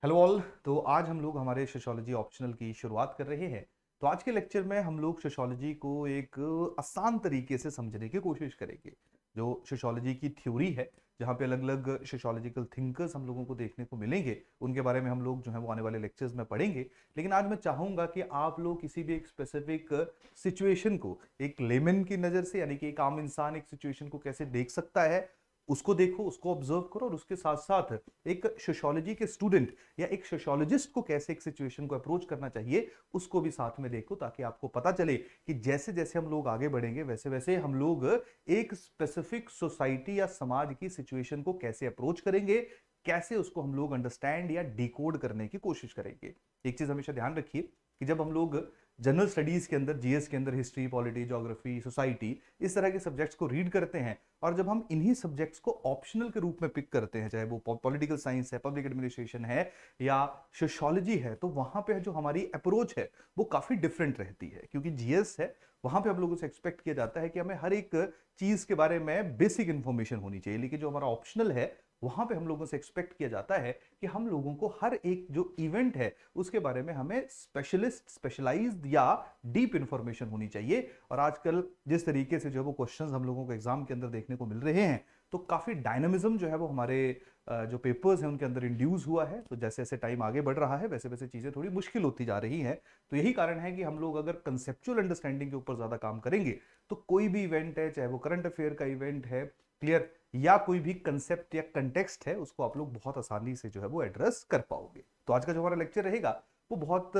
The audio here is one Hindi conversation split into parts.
Hello all. तो आज हम लोग हमारे सोशियोलॉजी ऑप्शनल की शुरुआत कर रहे हैं। तो आज के लेक्चर में हम लोग सोशियोलॉजी को एक आसान तरीके से समझने की कोशिश करेंगे। जो सोशियोलॉजी की थ्योरी है, जहाँ पे अलग अलग सोशियोलॉजिकल थिंकर्स हम लोगों को देखने को मिलेंगे, उनके बारे में हम लोग जो है वो आने वाले लेक्चर्स में पढ़ेंगे। लेकिन आज मैं चाहूंगा कि आप लोग किसी भी एक स्पेसिफिक सिचुएशन को एक लेमन की नज़र से, यानी कि एक आम इंसान एक सिचुएशन को कैसे देख सकता है, उसको देखो, उसको ऑब्जर्व करो, और उसके साथ साथ एक सोशियोलॉजी के स्टूडेंट या एक सोशियोलॉजिस्ट को कैसे एक सिचुएशन को अप्रोच करना चाहिए उसको भी साथ में देखो, ताकि आपको पता चले कि जैसे जैसे हम लोग आगे बढ़ेंगे वैसे वैसे हम लोग एक स्पेसिफिक सोसाइटी या समाज की सिचुएशन को कैसे अप्रोच करेंगे, कैसे उसको हम लोग अंडरस्टैंड या डिकोड करने की कोशिश करेंगे। एक चीज हमेशा ध्यान रखिए कि जब हम लोग जनरल स्टडीज के अंदर, जीएस के अंदर हिस्ट्री, पॉलिटी, ज्योग्राफी, सोसाइटी, इस तरह के सब्जेक्ट्स को रीड करते हैं, और जब हम इन्हीं सब्जेक्ट्स को ऑप्शनल के रूप में पिक करते हैं, चाहे वो पॉलिटिकल साइंस है, पब्लिक एडमिनिस्ट्रेशन है या सोशियोलॉजी है, तो वहां पे जो हमारी अप्रोच है वो काफी डिफरेंट रहती है। क्योंकि जीएस है, वहां पे हम लोगों से एक्सपेक्ट किया जाता है कि हमें हर एक चीज के बारे में बेसिक इंफॉर्मेशन होनी चाहिए। लेकिन जो हमारा ऑप्शनल है, वहां पे हम लोगों से एक्सपेक्ट किया जाता है कि हम लोगों को हर एक जो इवेंट है उसके बारे में हमें स्पेशलिस्ट, स्पेशलाइज्ड या डीप इंफॉर्मेशन होनी चाहिए। और आजकल जिस तरीके से जो है वो क्वेश्चंस हम लोगों को एग्जाम के अंदर देखने को मिल रहे हैं, तो काफी डायनामिज्म जो है वो हमारे जो पेपर्स हैं उनके अंदर इंड्यूस हुआ है। तो जैसे जैसे टाइम आगे बढ़ रहा है वैसे वैसे चीजें थोड़ी मुश्किल होती जा रही हैं। तो यही कारण है कि हम लोग अगर कंसेप्चुअल अंडरस्टैंडिंग के ऊपर ज्यादा काम करेंगे, तो कोई भी इवेंट है, चाहे वो करंट अफेयर का इवेंट है, क्लियर, या कोई भी कंसेप्ट या कंटेक्स्ट है, उसको आप लोग बहुत आसानी से जो है वो एड्रेस कर पाओगे। तो आज का जो हमारा लेक्चर रहेगा वो बहुत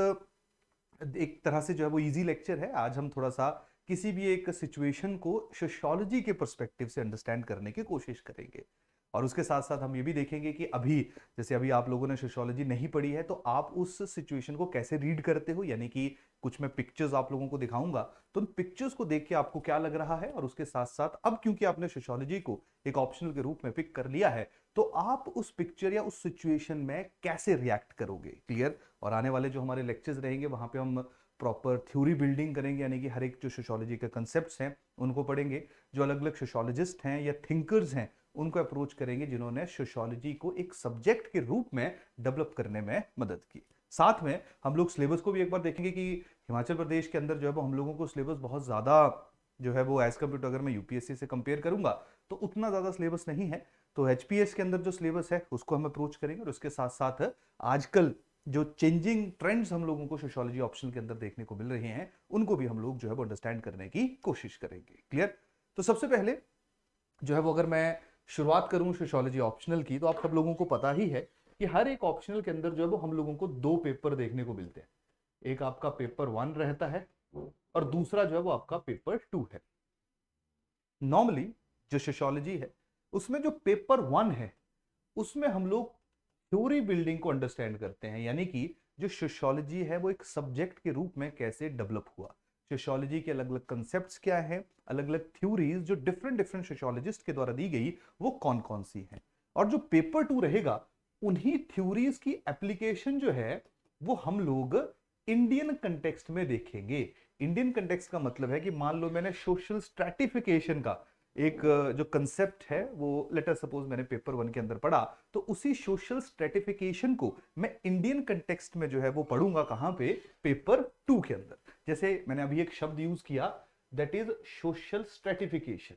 एक तरह से जो है वो इजी लेक्चर है। आज हम थोड़ा सा किसी भी एक सिचुएशन को सोशियोलॉजी के पर्सपेक्टिव से अंडरस्टैंड करने की कोशिश करेंगे। और उसके साथ साथ हम ये भी देखेंगे कि अभी, जैसे अभी आप लोगों ने सोशियोलॉजी नहीं पढ़ी है, तो आप उस सिचुएशन को कैसे रीड करते हो, यानी कि कुछ मैं पिक्चर्स आप लोगों को दिखाऊंगा, तो उन पिक्चर्स को देख के आपको क्या लग रहा है, और उसके साथ साथ अब क्योंकि आपने सोशियोलॉजी को एक ऑप्शनल के रूप में पिक कर लिया है, तो आप उस पिक्चर या उस सिचुएशन में कैसे रिएक्ट करोगे, क्लियर। और आने वाले जो हमारे लेक्चर्स रहेंगे वहां पे हम प्रॉपर थ्योरी बिल्डिंग करेंगे, यानी कि हर एक जो सोशियोलॉजी के कंसेप्ट्स हैं उनको पढ़ेंगे। जो अलग अलग सोशियोलॉजिस्ट हैं या थिंकर्स हैं उनको अप्रोच करेंगे, जिन्होंने सोशियोलॉजी को एक सब्जेक्ट के रूप में डेवलप करने में मदद की। साथ में हम लोग सिलेबस को भी एक बार देखेंगे कि हिमाचल प्रदेश के अंदर जो है वो हम लोगों को सिलेबस बहुत ज्यादा जो है वो एज कम्पेयर टू, अगर मैं यूपीएससी से कंपेयर करूंगा तो उतना ज्यादा सिलेबस नहीं है। तो एचपीएस के अंदर जो सिलेबस है उसको हम अप्रोच करेंगे, और उसके साथ साथ आजकल जो चेंजिंग ट्रेंड्स हम लोगों को सोशियोलॉजी ऑप्शन के अंदर देखने को मिल रहे हैं उनको भी हम लोग जो है वो अंडरस्टैंड करने की कोशिश करेंगे, क्लियर। तो सबसे पहले जो है वो अगर मैं शुरुआत करूं सोशियोलॉजी ऑप्शनल की, तो आप सब लोगों को पता ही है कि हर एक ऑप्शनल के अंदर जो है वो हम लोगों को दो पेपर देखने को मिलते हैं। एक आपका पेपर 1 रहता है, और दूसरा जो है वो आपका पेपर 2 है। नॉर्मली जो सोशियोलॉजी है उसमें जो पेपर 1 है उसमें हम लोग थ्योरी बिल्डिंग को अंडरस्टैंड करते हैं, यानी कि जो सोशियोलॉजी है वो एक सब्जेक्ट के रूप में कैसे डेवलप हुआ, सोशियोलॉजी के अलग अलग कंसेप्ट्स क्या हैं, अलग अलग थ्योरीज जो डिफरेंट डिफरेंट सोशियोलॉजिस्ट के द्वारा दी गई वो कौन कौन सी हैं। और जो पेपर 2 रहेगा, उन्हीं थ्योरीज की एप्लीकेशन जो है वो हम लोग इंडियन कंटेक्स्ट में देखेंगे। इंडियन कंटेक्स्ट का मतलब है कि मान लो मैंने सोशल स्ट्रैटिफिकेशन का एक जो कंसेप्ट है वो, लेटर सपोज मैंने पेपर 1 के अंदर पढ़ा, तो उसी सोशल स्ट्रेटिफिकेशन को मैं इंडियन कंटेक्स्ट में जो है वो पढ़ूंगा, कहां पे, पेपर 2 के अंदर। जैसे मैंने अभी एक शब्द यूज किया, that is social stratification.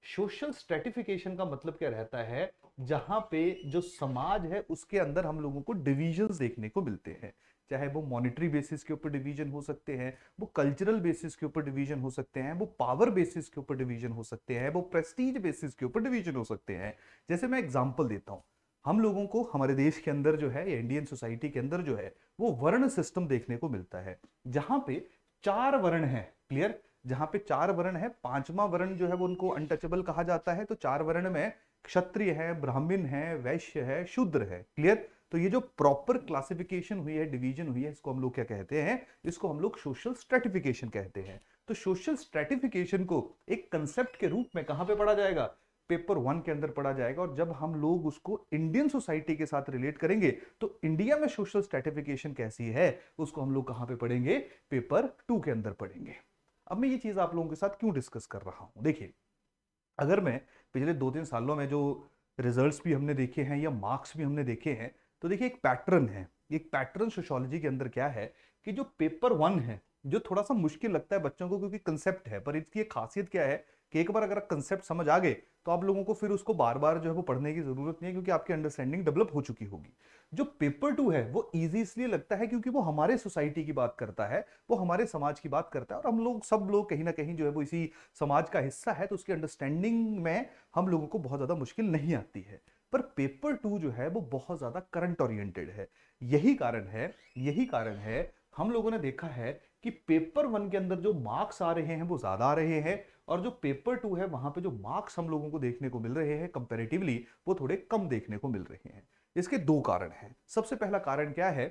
Social stratification का मतलब क्या रहता है, जहां पे जो समाज है उसके अंदर हम लोगों को डिविजन्स देखने को मिलते हैं। चाहे वो मॉनेटरी बेसिस के ऊपर डिवीजन हो सकते हैं, वो कल्चरल बेसिस के ऊपर डिवीजन हो सकते हैं, वो पावर बेसिस के ऊपर डिवीजन हो सकते हैं, वो प्रेस्टीज बेसिस के ऊपर डिवीजन हो सकते हैं। जैसे मैं एग्जांपल देता हूं, हम लोगों को हमारे देश के अंदर जो है, इंडियन सोसाइटी के अंदर जो है, वो वर्ण सिस्टम देखने को मिलता है, जहां पे 4 वर्ण है, क्लियर। जहां पे 4 वर्ण है, पांचवा वर्ण जो है वो उनको अनटचेबल कहा जाता है। तो 4 वर्ण में क्षत्रिय है, ब्राह्मण है, वैश्य है, शूद्र है, क्लियर। तो ये जो प्रॉपर क्लासिफिकेशन हुई है, डिवीजन हुई है, इसको हम लोग क्या कहते हैं, इसको हम लोग सोशल स्ट्रेटिफिकेशन कहते हैं। तो सोशल स्ट्रेटिफिकेशन को एक कंसेप्ट के रूप में कहां पे पढ़ा जाएगा, पेपर 1 के अंदर पढ़ा जाएगा। और जब हम लोग उसको इंडियन सोसाइटी के साथ रिलेट करेंगे, तो इंडिया में सोशल स्ट्रेटिफिकेशन कैसी है उसको हम लोग कहां पे पढ़ेंगे, पेपर 2 के अंदर पढ़ेंगे। अब मैं ये चीज आप लोगों के साथ क्यों डिस्कस कर रहा हूं, देखिए, अगर मैं पिछले 2-3 सालों में जो रिजल्ट्स भी हमने देखे हैं या मार्क्स भी हमने देखे हैं, तो देखिए एक पैटर्न है, एक पैटर्न सोशियोलॉजी के अंदर क्या है कि जो पेपर वन है, जो थोड़ा सा मुश्किल लगता है बच्चों को क्योंकि कंसेप्ट है, पर इसकी एक खासियत क्या है कि एक बार अगर कंसेप्ट समझ आ गए तो आप लोगों को फिर उसको बार बार जो है वो पढ़ने की जरूरत नहीं है, क्योंकि आपकी अंडरस्टैंडिंग डेवलप हो चुकी होगी। जो पेपर टू है वो इजी इसलिए लगता है क्योंकि वो हमारे सोसाइटी की बात करता है, वो हमारे समाज की बात करता है, और हम लोग सब लोग कहीं ना कहीं जो है वो इसी समाज का हिस्सा है, तो उसकी अंडरस्टैंडिंग में हम लोगों को बहुत ज्यादा मुश्किल नहीं आती है। पर पेपर टू जो है वो बहुत ज्यादा करंट ओरिएंटेड है। यही कारण है हम लोगों ने देखा है कि पेपर वन के अंदर जो मार्क्स आ रहे हैं वो ज्यादा आ रहे हैं, और जो पेपर टू है वहां पे जो मार्क्स हम लोगों को देखने को मिल रहे हैं कंपैरेटिवली वो थोड़े कम देखने को मिल रहे हैं। इसके दो कारण हैं। सबसे पहला कारण क्या है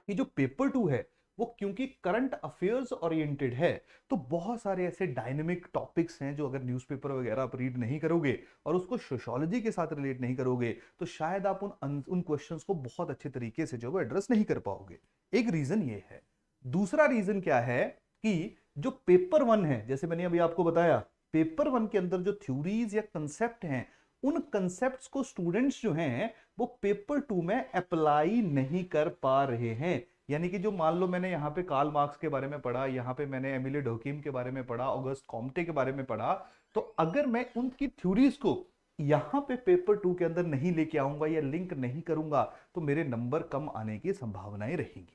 कि जो पेपर टू है वो क्योंकि करंट अफेयर्स ओरिएंटेड है, तो बहुत सारे ऐसे डायनेमिक टॉपिक्स हैं जो अगर न्यूज़पेपर वगैरह आप रीड नहीं करोगे और उसको सोशियोलॉजी के साथ रिलेट नहीं करोगे तो शायद आप उन क्वेश्चंस को बहुत अच्छे तरीके से जो है एड्रेस नहीं कर पाओगे। एक रीजन ये है। दूसरा रीजन क्या है कि जो पेपर वन है, जैसे मैंने अभी आपको बताया, पेपर वन के अंदर जो थ्योरीज या कंसेप्ट हैं, उन कंसेप्ट्स को स्टूडेंट्स जो हैं वो पेपर टू में अप्लाई नहीं कर पा रहे हैं। यानी कि जो मान लो मैंने यहाँ पे कार्ल मार्क्स के बारे में पढ़ा, यहाँ पे मैंने एमिली डर्कीम के बारे में पढ़ा, ऑगस्ट कॉम्टे के बारे में पढ़ा, तो अगर मैं उनकी थ्योरीज को यहाँ पे पेपर टू के अंदर नहीं लेके आऊंगा या लिंक नहीं करूंगा तो मेरे नंबर कम आने की संभावनाएं रहेंगी।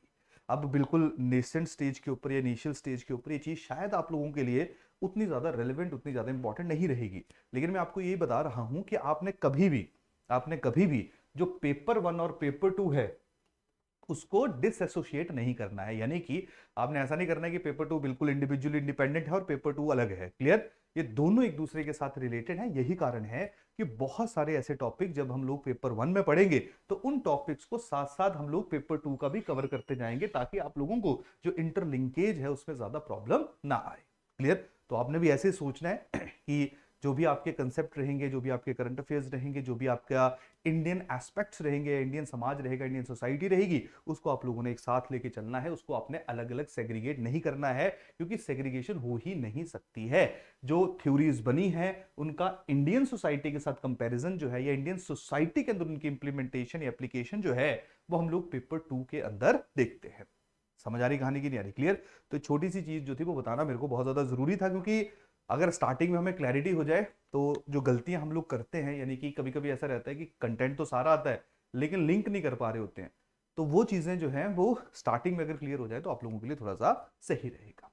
अब बिल्कुल नेसेंट स्टेज के ऊपर या इनिशियल स्टेज के ऊपर ये चीज शायद आप लोगों के लिए उतनी ज्यादा रेलेवेंट, उतनी ज्यादा इंपॉर्टेंट नहीं रहेगी, लेकिन मैं आपको यही बता रहा हूं कि आपने कभी भी जो पेपर वन और पेपर टू है उसको डिसएसोसिएट नहीं करना है। यानी कि आपने ऐसा नहीं करना है कि पेपर टू बिल्कुल इंडिविजुअली इंडिपेंडेंट है और पेपर टू अलग है। क्लियर? ये दोनों एक दूसरे के साथ रिलेटेड है। यही कारण है कि बहुत सारे ऐसे टॉपिक जब हम लोग पेपर वन में पढ़ेंगे तो उन टॉपिक्स को साथ साथ हम लोग पेपर टू का भी कवर करते जाएंगे, ताकि आप लोगों को जो इंटरलिंकेज है उसमें ज्यादा प्रॉब्लम ना आए। क्लियर? तो आपने भी ऐसे सोचना है कि जो भी आपके कंसेप्ट रहेंगे, जो भी आपके करंट अफेयर्स रहेंगे, जो भी आपका इंडियन एस्पेक्ट्स रहेंगे, इंडियन समाज रहेगा, इंडियन सोसाइटी रहेगी, उसको आप लोगों ने एक साथ लेके चलना है। उसको आपने अलग अलग सेग्रीगेट नहीं करना है, क्योंकि सेग्रीगेशन हो ही नहीं सकती है। जो थ्योरीज बनी है उनका इंडियन सोसाइटी के साथ कंपैरिजन जो है, या इंडियन सोसाइटी के अंदर उनकी इंप्लीमेंटेशन या एप्लीकेशन जो है वो हम लोग पेपर टू के अंदर देखते हैं। समझ आ रही कहानी की नहीं आ रही? क्लियर? तो छोटी सी चीज जो थी वो बताना मेरे को बहुत ज्यादा जरूरी था, क्योंकि अगर स्टार्टिंग में हमें क्लैरिटी हो जाए तो जो गलतियां हम लोग करते हैं, यानी कि कभी कभी ऐसा रहता है कि कंटेंट तो सारा आता है लेकिन लिंक नहीं कर पा रहे होते हैं, तो वो चीजें जो हैं वो स्टार्टिंग में अगर क्लियर हो जाए तो आप लोगों के लिए थोड़ा सा सही रहेगा।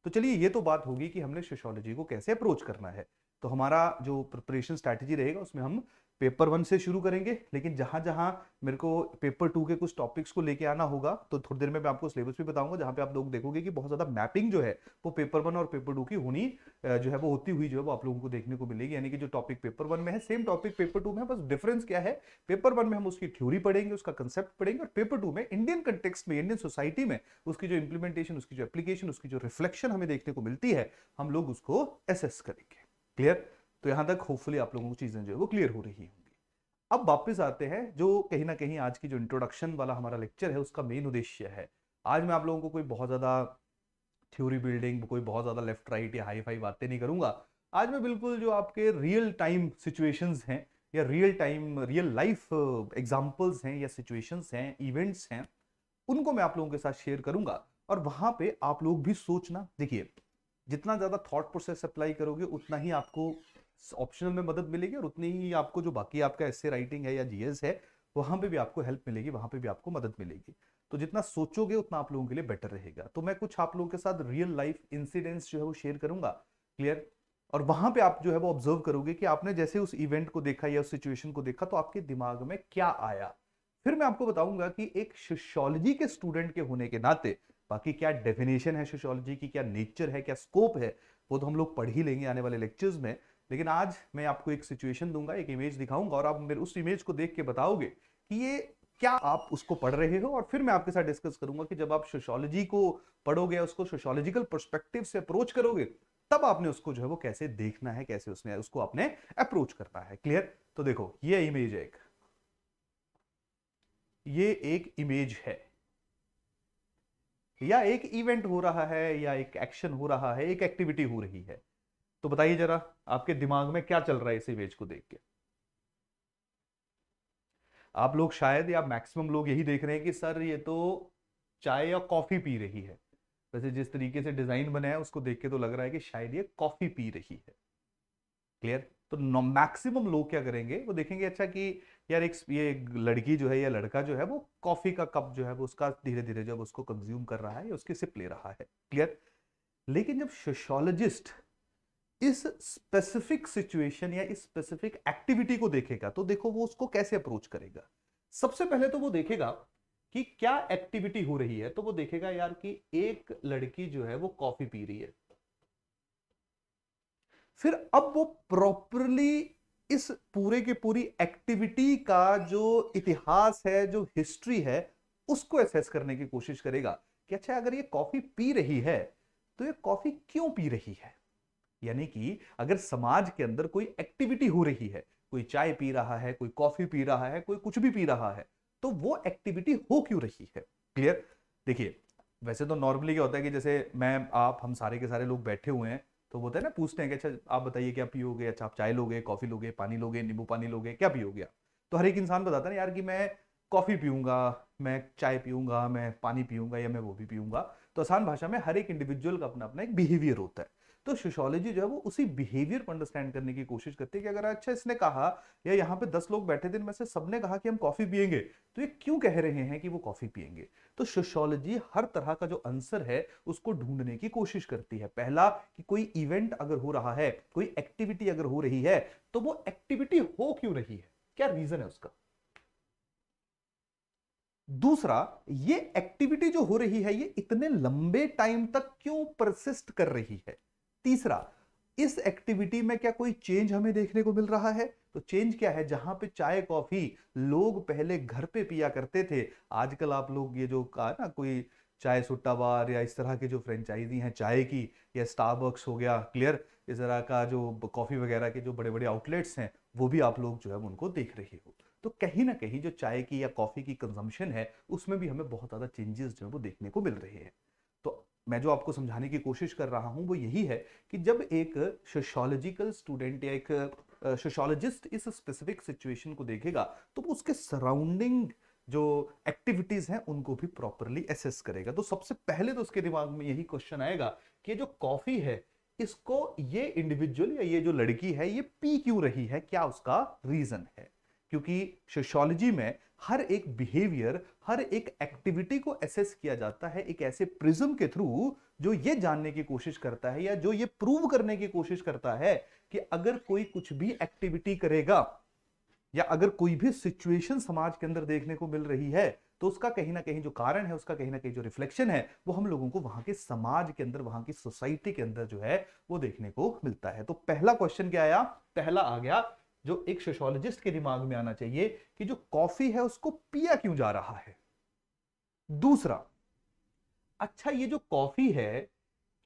तो चलिए, ये तो बात होगी कि हमने सोशियोलॉजी को कैसे अप्रोच करना है। तो हमारा जो प्रिपरेशन स्ट्रैटेजी रहेगा उसमें हम पेपर वन से शुरू करेंगे, लेकिन जहां जहां मेरे को पेपर टू के कुछ टॉपिक्स को लेके आना होगा तो थोड़ी देर में मैं आपको सिलेबस भी बताऊंगा, जहां पे आप लोग देखोगे कि बहुत ज्यादा मैपिंग जो है वो पेपर वन और पेपर टू की होनी जो है वो होती हुई जो है वो आप लोगों को देखने को मिलेगी। यानी कि जो टॉपिक पेपर वन में है सेम टॉपिक पेपर टू में है, बस डिफरेंस क्या है, पेपर वन में हम उसकी थ्योरी पढ़ेंगे, उसका कंसेप्ट पढ़ेंगे, और पेपर टू में इंडियन कंटेक्स्ट में, इंडियन सोसाइटी में उसकी जो इंप्लीमेंटेशन, उसकी जो एप्लीकेशन, उसकी जो रिफ्लेक्शन हमें देखने को मिलती है हम लोग उसको एसेस करेंगे। क्लियर? तो यहां तक होपफुली आप लोगों को चीजें जो है वो क्लियर हो रही होंगी। अब वापस आते हैं, जो कहीं ना कहीं आज की जो इंट्रोडक्शन वाला हमारा लेक्चर है उसका मेन उद्देश्य है। आज मैं आप लोगों को कोई बहुत ज्यादा थ्योरी बिल्डिंग, कोई बहुत ज्यादा लेफ्ट राइट या हाई फाई बातें नहीं करूंगा। आज मैं बिल्कुल जो आपके रियल टाइम सिचुएशंस हैं, या real time real life examples हैं, या सिचुएशंस हैं, इवेंट्स हैं, उनको मैं आप लोगों के साथ शेयर करूंगा। और वहां पे आप लोग भी सोचना। देखिए, जितना ज्यादा थॉट प्रोसेस अप्लाई करोगे उतना ही आपको ऑप्शनल में मदद मिलेगी, और उतनी ही आपको जो बाकी आपका एस्से राइटिंग है या जीएस है वहां पे भी आपको हेल्प मिलेगी, वहां पे भी आपको मदद मिलेगी। तो जितना सोचोगे उतना आप लोगों के लिए बेटर रहेगा। तो मैं कुछ आप लोगों के साथ रियल लाइफ इंसिडेंट्स जो है वो शेयर करूंगा। क्लियर? और वहां पे आप जो है वो ऑब्जर्व करोगे कि आपने जैसे उस इवेंट को देखा या उस सिचुएशन को देखा तो आपके दिमाग में क्या आया। फिर मैं आपको बताऊंगा कि एक सोशियोलॉजी के स्टूडेंट के होने के नाते बाकी क्या डेफिनेशन है सोशियोलॉजी की, क्या नेचर है, क्या स्कोप है, वो तो हम लोग पढ़ ही लेंगे आने वाले लेक्चर्स में। लेकिन आज मैं आपको एक सिचुएशन दूंगा, एक इमेज दिखाऊंगा, और आप मेरे उस इमेज को देख के बताओगे कि ये क्या आप उसको पढ़ रहे हो। और फिर मैं आपके साथ डिस्कस करूंगा कि जब आप सोशियोलॉजी को पढ़ोगे, उसको सोशियोलॉजिकल पर्सपेक्टिव से अप्रोच करोगे, तब आपने उसको जो है वो कैसे देखना है, कैसे उसने उसको आपने अप्रोच करना है। क्लियर? तो देखो, ये इमेज है, ये एक इमेज है, या एक इवेंट हो रहा है, या एक एक्शन हो रहा है, एक एक्टिविटी हो रही है। तो बताइए जरा, आपके दिमाग में क्या चल रहा है इस इमेज को देख के? आप लोग शायद या मैक्सिमम लोग यही देख रहे हैं कि सर ये तो चाय या कॉफी पी रही है। वैसे जिस तरीके से डिजाइन बना है उसको देख के तो लग रहा है कि शायद ये कॉफी पी रही है। क्लियर? तो मैक्सिमम लोग क्या करेंगे, वो देखेंगे अच्छा कि यार एक ये लड़की जो है या लड़का जो है वो कॉफी का कप जो है वो उसका धीरे धीरे जब उसको कंज्यूम कर रहा है या उसकी सिप ले रहा है। क्लियर? लेकिन जब सोशियोलॉजिस्ट इस स्पेसिफिक सिचुएशन या इस स्पेसिफिक एक्टिविटी को देखेगा तो देखो वो उसको कैसे अप्रोच करेगा। सबसे पहले तो वो देखेगा कि क्या एक्टिविटी हो रही है। तो वो देखेगा यार कि एक लड़की जो है वो कॉफी पी रही है। फिर अब वो प्रॉपरली इस पूरे के पूरी एक्टिविटी का जो इतिहास है, जो हिस्ट्री है, उसको एसेस करने की कोशिश करेगा कि अच्छा अगर ये कॉफी पी रही है तो ये कॉफी क्यों पी रही है। यानी कि अगर समाज के अंदर कोई एक्टिविटी हो रही है, कोई चाय पी रहा है, कोई कॉफी पी रहा है, कोई कुछ भी पी रहा है, तो वो एक्टिविटी हो क्यों रही है। क्लियर? देखिए, वैसे तो नॉर्मली क्या होता है कि जैसे मैं आप हम सारे के सारे लोग बैठे हुए हैं तो बोलते हैं ना, पूछते हैं कि अच्छा आप बताइए क्या पियोगे, अच्छा आप चाय लोगे, कॉफी लोगे, पानी लोगे, नींबू पानी लोगे, क्या पियोगे आप। तो हर एक इंसान बताता है ना यार कि मैं कॉफी पीऊंगा, मैं चाय पीऊंगा, मैं पानी पीऊंगा या मैं वो भी पीऊंगा। तो आसान भाषा में हर एक इंडिविजुअल का अपना अपना एक बिहेवियर होता है। तो सोशियोलॉजी जो है वो उसी बिहेवियर को अंडरस्टैंड करने की कोशिश करती है कि अगर अच्छा इसने कहा या यहाँ पे 10 लोग बैठे थे इनमें से सबने कहा कि हम कॉफी पियेंगे, तो ये क्यों कह रहे हैं कि वो कॉफी पियेंगे। तो सोशियोलॉजी हर तरह का जो आंसर है उसको ढूंढने की कोशिश करती है। पहला कि कोई इवेंट अगर हो रहा है, कोई एक्टिविटी अगर हो रही है, तो वो एक्टिविटी हो क्यों रही है, क्या रीजन है उसका। दूसरा, ये एक्टिविटी जो हो रही है ये इतने लंबे टाइम तक क्यों परसिस्ट कर रही है। तीसरा, इस एक्टिविटी में क्या कोई चेंज हमें देखने को मिल रहा है। तो चेंज क्या है, जहां पे चाय कॉफी लोग पहले घर पे पिया करते थे, आजकल आप लोग ये जो कहा ना कोई चाय सुट्टा बार या इस तरह की जो फ्रेंचाइजी हैं चाय की, या स्टारबक्स हो गया, क्लियर, इस तरह का जो कॉफी वगैरह के जो बड़े बड़े आउटलेट्स हैं वो भी आप लोग जो है उनको देख रहे हो। तो कहीं ना कहीं जो चाय की या कॉफी की कंजम्पशन है उसमें भी हमें बहुत ज्यादा चेंजेस जो है वो देखने को मिल रहे हैं। तो मैं जो आपको समझाने की कोशिश कर रहा हूं वो यही है कि जब एक सोशियोलॉजिकल स्टूडेंट या एक सोशियोलॉजिस्ट इस स्पेसिफिक सिचुएशन को देखेगा तो वो उसके सराउंडिंग जो एक्टिविटीज हैं उनको भी प्रॉपरली एसेस करेगा। तो सबसे पहले तो उसके दिमाग में यही क्वेश्चन आएगा कि जो कॉफी है इसको ये इंडिविजुअल या ये जो लड़की है ये पी क्यों रही है, क्या उसका रीजन है। क्योंकि सोशियोलॉजी में हर एक बिहेवियर, हर एक एक्टिविटी को एसेस किया जाता है एक ऐसे प्रिज्म के थ्रू जो ये जानने की कोशिश करता है या जो ये प्रूव करने की कोशिश करता है कि अगर कोई कुछ भी एक्टिविटी करेगा या अगर कोई भी सिचुएशन समाज के अंदर देखने को मिल रही है तो उसका कहीं ना कहीं जो कारण है, उसका कहीं ना कहीं जो रिफ्लेक्शन है वो हम लोगों को वहां के समाज के अंदर, वहां की सोसाइटी के अंदर जो है वो देखने को मिलता है। तो पहला क्वेश्चन क्या आया, पहला आ गया जो एक सोशियोलॉजिस्ट के दिमाग में आना चाहिए कि जो कॉफी है उसको पिया क्यों जा रहा है। दूसरा, अच्छा ये जो कॉफी है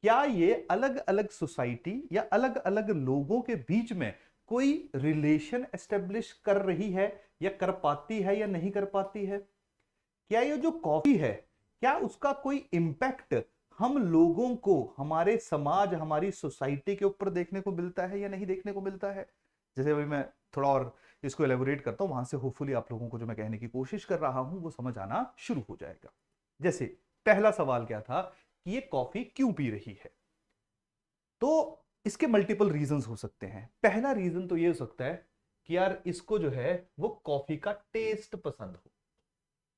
क्या ये अलग अलग सोसाइटी या अलग अलग लोगों के बीच में कोई रिलेशन एस्टेब्लिश कर रही है या कर पाती है या नहीं कर पाती है। क्या ये जो कॉफी है क्या उसका कोई इंपैक्ट हम लोगों को, हमारे समाज, हमारी सोसाइटी के ऊपर देखने को मिलता है या नहीं देखने को मिलता है। जैसे अभी मैं थोड़ा और इसको एलेबोरेट करता हूं, वहां से होपफुली आप लोगों को जो मैं कहने की कोशिश कर रहा हूं वो समझ आना शुरू हो जाएगा। जैसे पहला सवाल क्या था कि ये कॉफी क्यों पी रही है। तो इसके मल्टीपल रीजंस हो सकते हैं। पहला रीजन तो ये हो सकता है कि यार इसको जो है वो कॉफी का टेस्ट पसंद हो,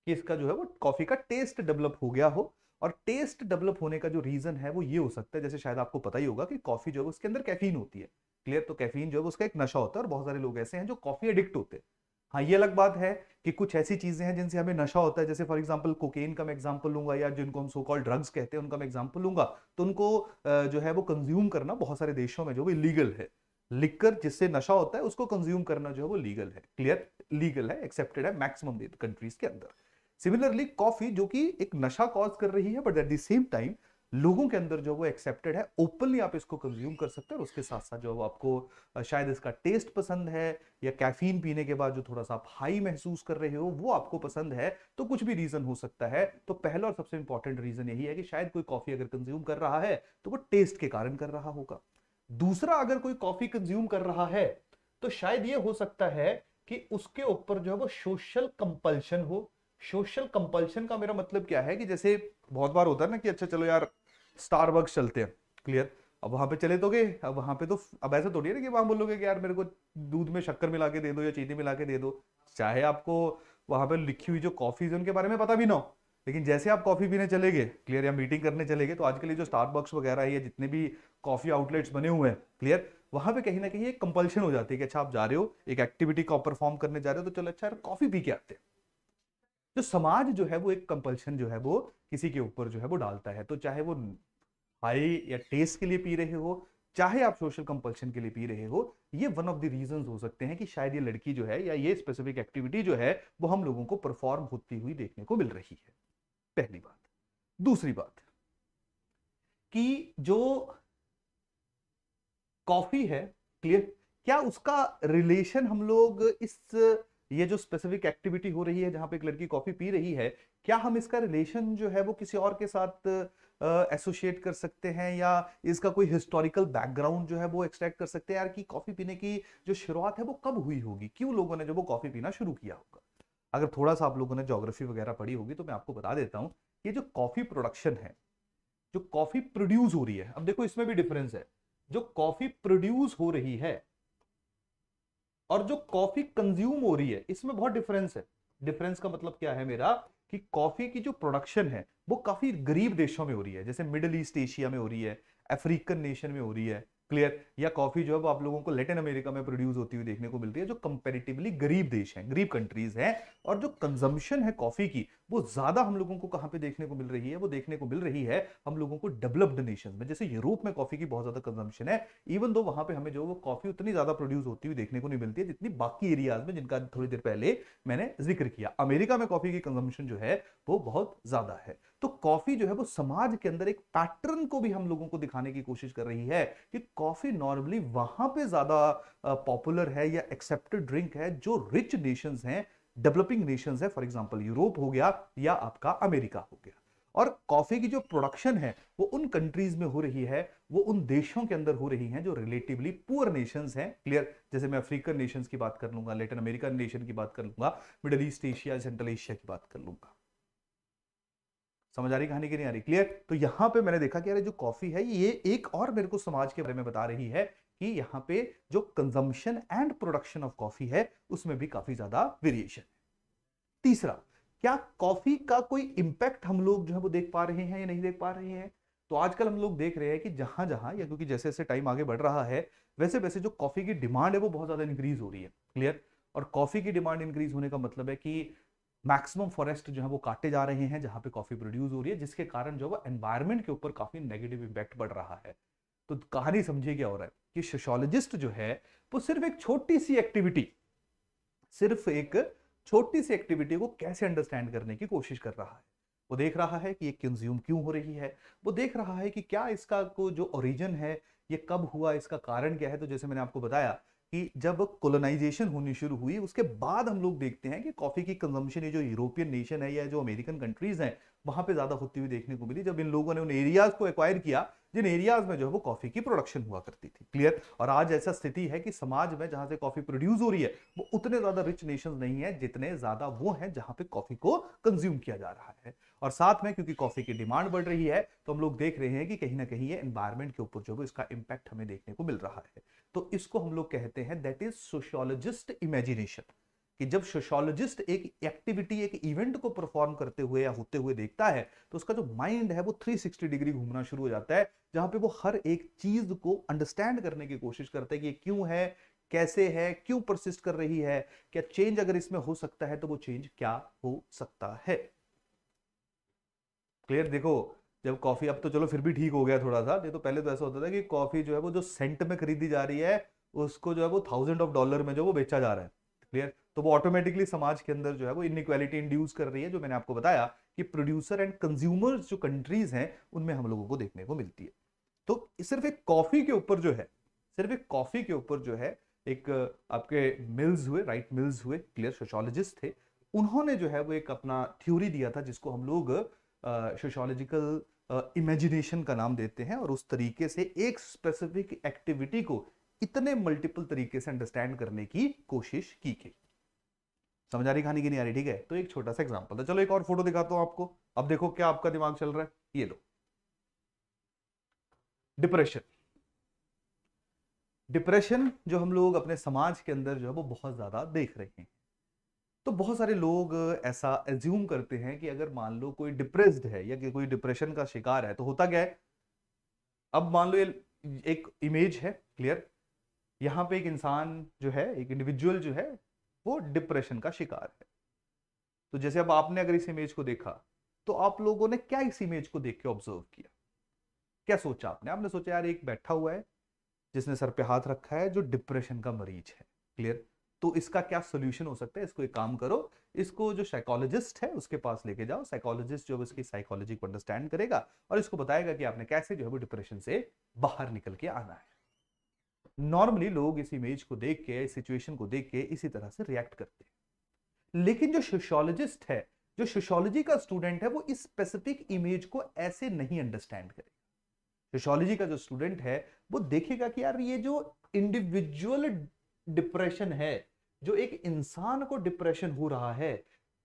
कि इसका जो है वो कॉफी का टेस्ट डेवलप हो गया हो। और टेस्ट डेवलप होने का जो रीजन है वो ये हो सकता है, जैसे शायद आपको पता ही होगा कि कॉफी जो है उसके अंदर कैफीन होती है। क्लियर? तो कैफीन जो है उसका एक नशा होता है और बहुत सारे लोग ऐसे हैं जो कॉफी एडिक्ट होते हैं। हाँ, ये अलग बात है कि कुछ ऐसी चीजें हैं जिनसे हमें नशा होता है, जैसे फॉर एग्जांपल कोकेन का मैं एग्जांपल लूंगा या जिनको हम सो कॉल्ड ड्रग्स कहते हैं उनका मैं एग्जांपल लूंगा। तो उनको जो है वो कंज्यूम करना बहुत सारे देशों में जो वो इलीगल है। लिकर जिससे नशा होता है उसको कंज्यूम करना जो है वो लीगल है। क्लियर? लीगल है, एक्सेप्टेड है मैक्सिमम कंट्रीज के अंदर। सिमिलरली कॉफी जो कि एक नशा कॉज कर रही है but at the same time लोगों के अंदर जो वो एक्सेप्टेड है, ओपनली आप इसको कंज्यूम कर सकते हैं। और उसके साथ साथ जो वो आपको शायद इसका टेस्ट पसंद है या कैफीन पीने के बाद जो थोड़ा सा आप हाई महसूस कर रहे हो वो आपको पसंद है। तो कुछ भी रीजन हो सकता है। तो पहला और सबसे इंपॉर्टेंट रीजन यही है कि शायद कोई कॉफी अगर कंज्यूम कर रहा है तो वो टेस्ट के कारण कर रहा होगा। दूसरा, अगर कोई कॉफी कंज्यूम कर रहा है तो शायद ये हो सकता है कि उसके ऊपर जो है वो सोशल कंपल्शन हो। सोशल कंपल्शन का मेरा मतलब क्या है कि जैसे बहुत बार होता है ना कि अच्छा चलो यार स्टारबक्स चलते हैं, क्लियर। अब वहां पे चले तो गए, अब वहां पे तो अब ऐसा थोड़ी है ना कि वहां बोलोगे कि यार मेरे को दूध में शक्कर मिला के दे दो या चीनी मिला के दे दो, चाहे आपको वहां पे लिखी हुई जो कॉफीज है उनके बारे में पता भी ना हो। लेकिन जैसे आप कॉफी पीने चले गए, क्लियर, या मीटिंग करने चले गए, तो आजकल ये जो स्टारबक्स वगैरह है या जितने भी कॉफी आउटलेट्स बने हुए हैं, क्लियर, वहां पे कहीं ना कहीं एक कंपल्शन हो जाती है कि अच्छा आप जा रहे हो एक एक्टिविटी का परफॉर्म करने जा रहे हो, तो चलो अच्छा यार कॉफी पी के आते हैं। तो समाज जो है वो एक कंपल्शन जो है वो किसी के ऊपर जो है वो डालता है, तो चाहे वो हाई या टेस्ट के लिए पी रहे हो, चाहे आप सोशल कंपल्शन के लिए पी रहे हो, ये वन ऑफ द रीजंस हो सकते हैं कि शायद ये लड़की जो है या ये स्पेसिफिक एक्टिविटी जो है वो हम लोगों को परफॉर्म होती हुई देखने को मिल रही है। पहली बात। दूसरी बात कि जो कॉफी है, क्लियर, क्या उसका रिलेशन हम लोग इस ये जो स्पेसिफिक एक्टिविटी हो रही है जहां पे एक लड़की कॉफी पी रही है, क्या हम इसका रिलेशन जो है वो किसी और के साथ एसोसिएट कर सकते हैं, या इसका कोई हिस्टोरिकल बैकग्राउंड जो है वो एक्सट्रैक्ट कर सकते हैं यार कि कॉफी पीने की जो शुरुआत है वो कब हुई होगी, क्यों लोगों ने जो वो कॉफी पीना शुरू किया होगा। अगर थोड़ा सा आप लोगों ने ज्योग्राफी वगैरह पढ़ी होगी तो मैं आपको बता देता हूं, ये जो कॉफी प्रोडक्शन है, जो कॉफी प्रोड्यूस हो रही है, अब देखो इसमें भी डिफरेंस है। जो कॉफी प्रोड्यूस हो रही है और जो कॉफी कंज्यूम हो रही है, इसमें बहुत डिफरेंस है। डिफरेंस का मतलब क्या है मेरा, कि कॉफी की जो प्रोडक्शन है वो काफी गरीब देशों में हो रही है, जैसे मिडिल ईस्ट एशिया में हो रही है, अफ्रीकन नेशन में हो रही है, क्लियर, या कॉफी जो है वो आप लोगों को लैटिन अमेरिका में प्रोड्यूस होती हुई देखने को मिलती है, जो कंपैरेटिवली गरीब देश हैं, गरीब कंट्रीज हैं। और जो कंजम्पशन है कॉफी की, वो ज्यादा हम लोगों को कहां पे देखने को मिल रही है, वो देखने को मिल रही है हम लोगों को डेवलप्ड नेशंस में। जैसे यूरोप में कॉफी की बहुत ज्यादा कंजम्पशन है, इवन दो वहां पे हमें जो वो कॉफी उतनी ज्यादा प्रोड्यूस होती हुई देखने को नहीं मिलती है जितनी बाकी एरियाज में, जिनका थोड़ी देर पहले मैंने जिक्र किया। अमेरिका में कॉफी की कंजम्पशन जो है वो बहुत ज्यादा है। तो कॉफी जो है वो समाज के अंदर एक पैटर्न को भी हम लोगों को दिखाने की कोशिश कर रही है कि कॉफी नॉर्मली वहां पे ज्यादा पॉपुलर है या एक्सेप्टेड ड्रिंक है जो रिच नेशंस हैं, डेवलपिंग नेशंस है, फॉर एग्जांपल यूरोप हो गया या आपका अमेरिका हो गया। और कॉफी की जो प्रोडक्शन है वो उन कंट्रीज में हो रही है, वो उन देशों के अंदर हो रही हैं जो रिलेटिवली पुअर नेशंस हैं, क्लियर। जैसे मैं अफ्रीकन नेशंस की बात कर लूंगा, लैटिन अमेरिकन नेशन की बात कर लूंगा, middle east Asia, central Asia की बात कर लूंगा। समझ आ रही कहानी की नहीं आ रही, क्लियर। तो यहां पे मैंने देखा कि यार जो कॉफी है ये एक और मेरे को समाज के बारे में बता रही है कि यहां पे जो consumption and production of coffee है उसमें भी काफी ज्यादा वेरिएशन है। तीसरा, क्या कॉफी का कोई इंपैक्ट हम लोग जो है वो देख पा रहे हैं या नहीं देख पा रहे हैं। तो आजकल हम लोग देख रहे हैं कि जहां जहां, या क्योंकि जैसे जैसे टाइम आगे बढ़ रहा है वैसे वैसे जो कॉफी की डिमांड है वो बहुत ज्यादा इंक्रीज हो रही है, क्लियर। और कॉफी की डिमांड इंक्रीज होने का मतलब है कि मैक्सिमम फॉरेस्ट जो है वो काटे जा रहे हैं जहां पे कॉफी प्रोड्यूस हो रही है, जिसके कारण जो है एनवायरमेंट के ऊपर काफी नेगेटिव इंपैक्ट पड़ रहा है। तो कहानी समझिए क्या हो रहा है कि सोशियोलॉजिस्ट जो है वो सिर्फ एक छोटी सी एक्टिविटी, सिर्फ एक छोटी सी एक्टिविटी को कैसे अंडरस्टैंड करने की कोशिश कर रहा है। वो देख रहा है कि ये कंज्यूम क्यों हो रही है, वो देख रहा है कि क्या इसका को जो ओरिजिन है ये कब हुआ, इसका कारण क्या है। तो जैसे मैंने आपको बताया कि जब कोलोनाइजेशन होनी शुरू हुई उसके बाद हम लोग देखते हैं कि कॉफी की कंजम्पशन ये जो यूरोपियन नेशन है या जो अमेरिकन कंट्रीज हैं वहां पे ज्यादा होती हुई देखने को मिली, जब इन लोगों ने उन एरियाज को एक्वायर किया जिन एरियाज में जो है वो कॉफी की प्रोडक्शन हुआ करती थी, क्लियर। और आज ऐसा स्थिति है कि समाज में जहां से कॉफी प्रोड्यूस हो रही है वो उतने ज्यादा रिच नेशंस नहीं है जितने ज्यादा वो हैं जहां पे कॉफी को कंज्यूम किया जा रहा है। और साथ में क्योंकि कॉफी की डिमांड बढ़ रही है तो हम लोग देख रहे हैं कि कहीं ना कहीं ये एनवायरमेंट के ऊपर जो है इसका इंपैक्ट हमें देखने को मिल रहा है। तो इसको हम लोग कहते हैं दैट इज सोशियोलॉजिस्ट इमेजिनेशन, कि जब सोशियोलॉजिस्ट एक एक्टिविटी, एक इवेंट को परफॉर्म करते हुए या होते हुए देखता है तो उसका जो माइंड है वो 360 डिग्री घूमना शुरू हो जाता है, जहां पे वो हर एक चीज को अंडरस्टैंड करने की कोशिश करता है कि ये क्यों है, कैसे है, क्यों परसिस्ट कर रही है, क्या चेंज अगर इसमें हो सकता है तो वो चेंज क्या हो सकता है। क्लियर। देखो जब कॉफी, अब तो चलो फिर भी ठीक हो गया थोड़ा सा, नहीं तो पहले तो ऐसा होता था कि कॉफी जो है वो जो सेंट में खरीदी जा रही है उसको जो है वो $1000 में जो वो बेचा जा रहा है, क्लियर। तो वो ऑटोमेटिकली समाज के अंदर जो है वो इनइक्वालिटी इंड्यूस कर रही है, जो मैंने आपको बताया कि प्रोड्यूसर एंड कंज्यूमर्स जो कंट्रीज हैं उनमें हम लोगों को देखने को मिलती है। तो सिर्फ एक कॉफी के ऊपर जो है, सिर्फ एक कॉफी के ऊपर जो है एक आपके मिल्स हुए, राइट मिल्स हुए, क्लियर, सोशियोलॉजिस्ट थे। उन्होंने जो है वो एक अपना थ्योरी दिया था जिसको हम लोग सोशियोलॉजिकल इमेजिनेशन का नाम देते हैं, और उस तरीके से एक स्पेसिफिक एक्टिविटी को इतने मल्टीपल तरीके से अंडरस्टैंड करने की कोशिश की गई। समझ आ रही कहानी की नहीं आ रही? ठीक है, तो एक छोटा सा एग्जांपल है। चलो एक और फोटो दिखाता हूं आपको। अब देखो क्या आपका दिमाग चल रहा है। ये लो, डिप्रेशन। डिप्रेशन जो हम लोग अपने समाज के अंदर जो है वो बहुत ज्यादा देख रहे हैं। तो बहुत सारे लोग ऐसा एज्यूम करते हैं कि अगर मान लो कोई डिप्रेस्ड है या कि कोई डिप्रेशन का शिकार है तो होता क्या है। अब मान लो ये एक इमेज है, क्लियर। यहाँ पे एक इंसान जो है, एक इंडिविजुअल जो है, वो डिप्रेशन का शिकार है। तो जैसे अब आपने अगर इस इमेज को देखा तो आप लोगों ने क्या इस इमेज को देख के ऑब्जर्व किया? क्या सोचा आपने? आपने सोचा यार एक बैठा हुआ है जिसने सर पे हाथ रखा है जो डिप्रेशन का मरीज है, क्लियर। तो इसका क्या सोल्यूशन हो सकता है? इसको एक काम करो, इसको जो साइकोलॉजिस्ट है उसके पास लेके जाओ। साइकोलॉजिस्ट जो है इसकी साइकोलॉजी को अंडरस्टैंड करेगा और इसको बताएगा कि आपने कैसे जो है वो डिप्रेशन से बाहर निकल के आना है। नॉर्मली लोग इस इमेज को देख के, इस सिचुएशन को देख के इसी तरह से रिएक्ट करते हैं। लेकिन जो सोशियोलॉजिस्ट है, जो सोशियोलॉजी का स्टूडेंट है, वो इस स्पेसिफिक इमेज को ऐसे नहीं अंडरस्टैंड करेगा। सोशियोलॉजी का जो स्टूडेंट है वो देखेगा कि यार ये जो इंडिविजुअल डिप्रेशन है, जो एक इंसान को डिप्रेशन हो रहा है,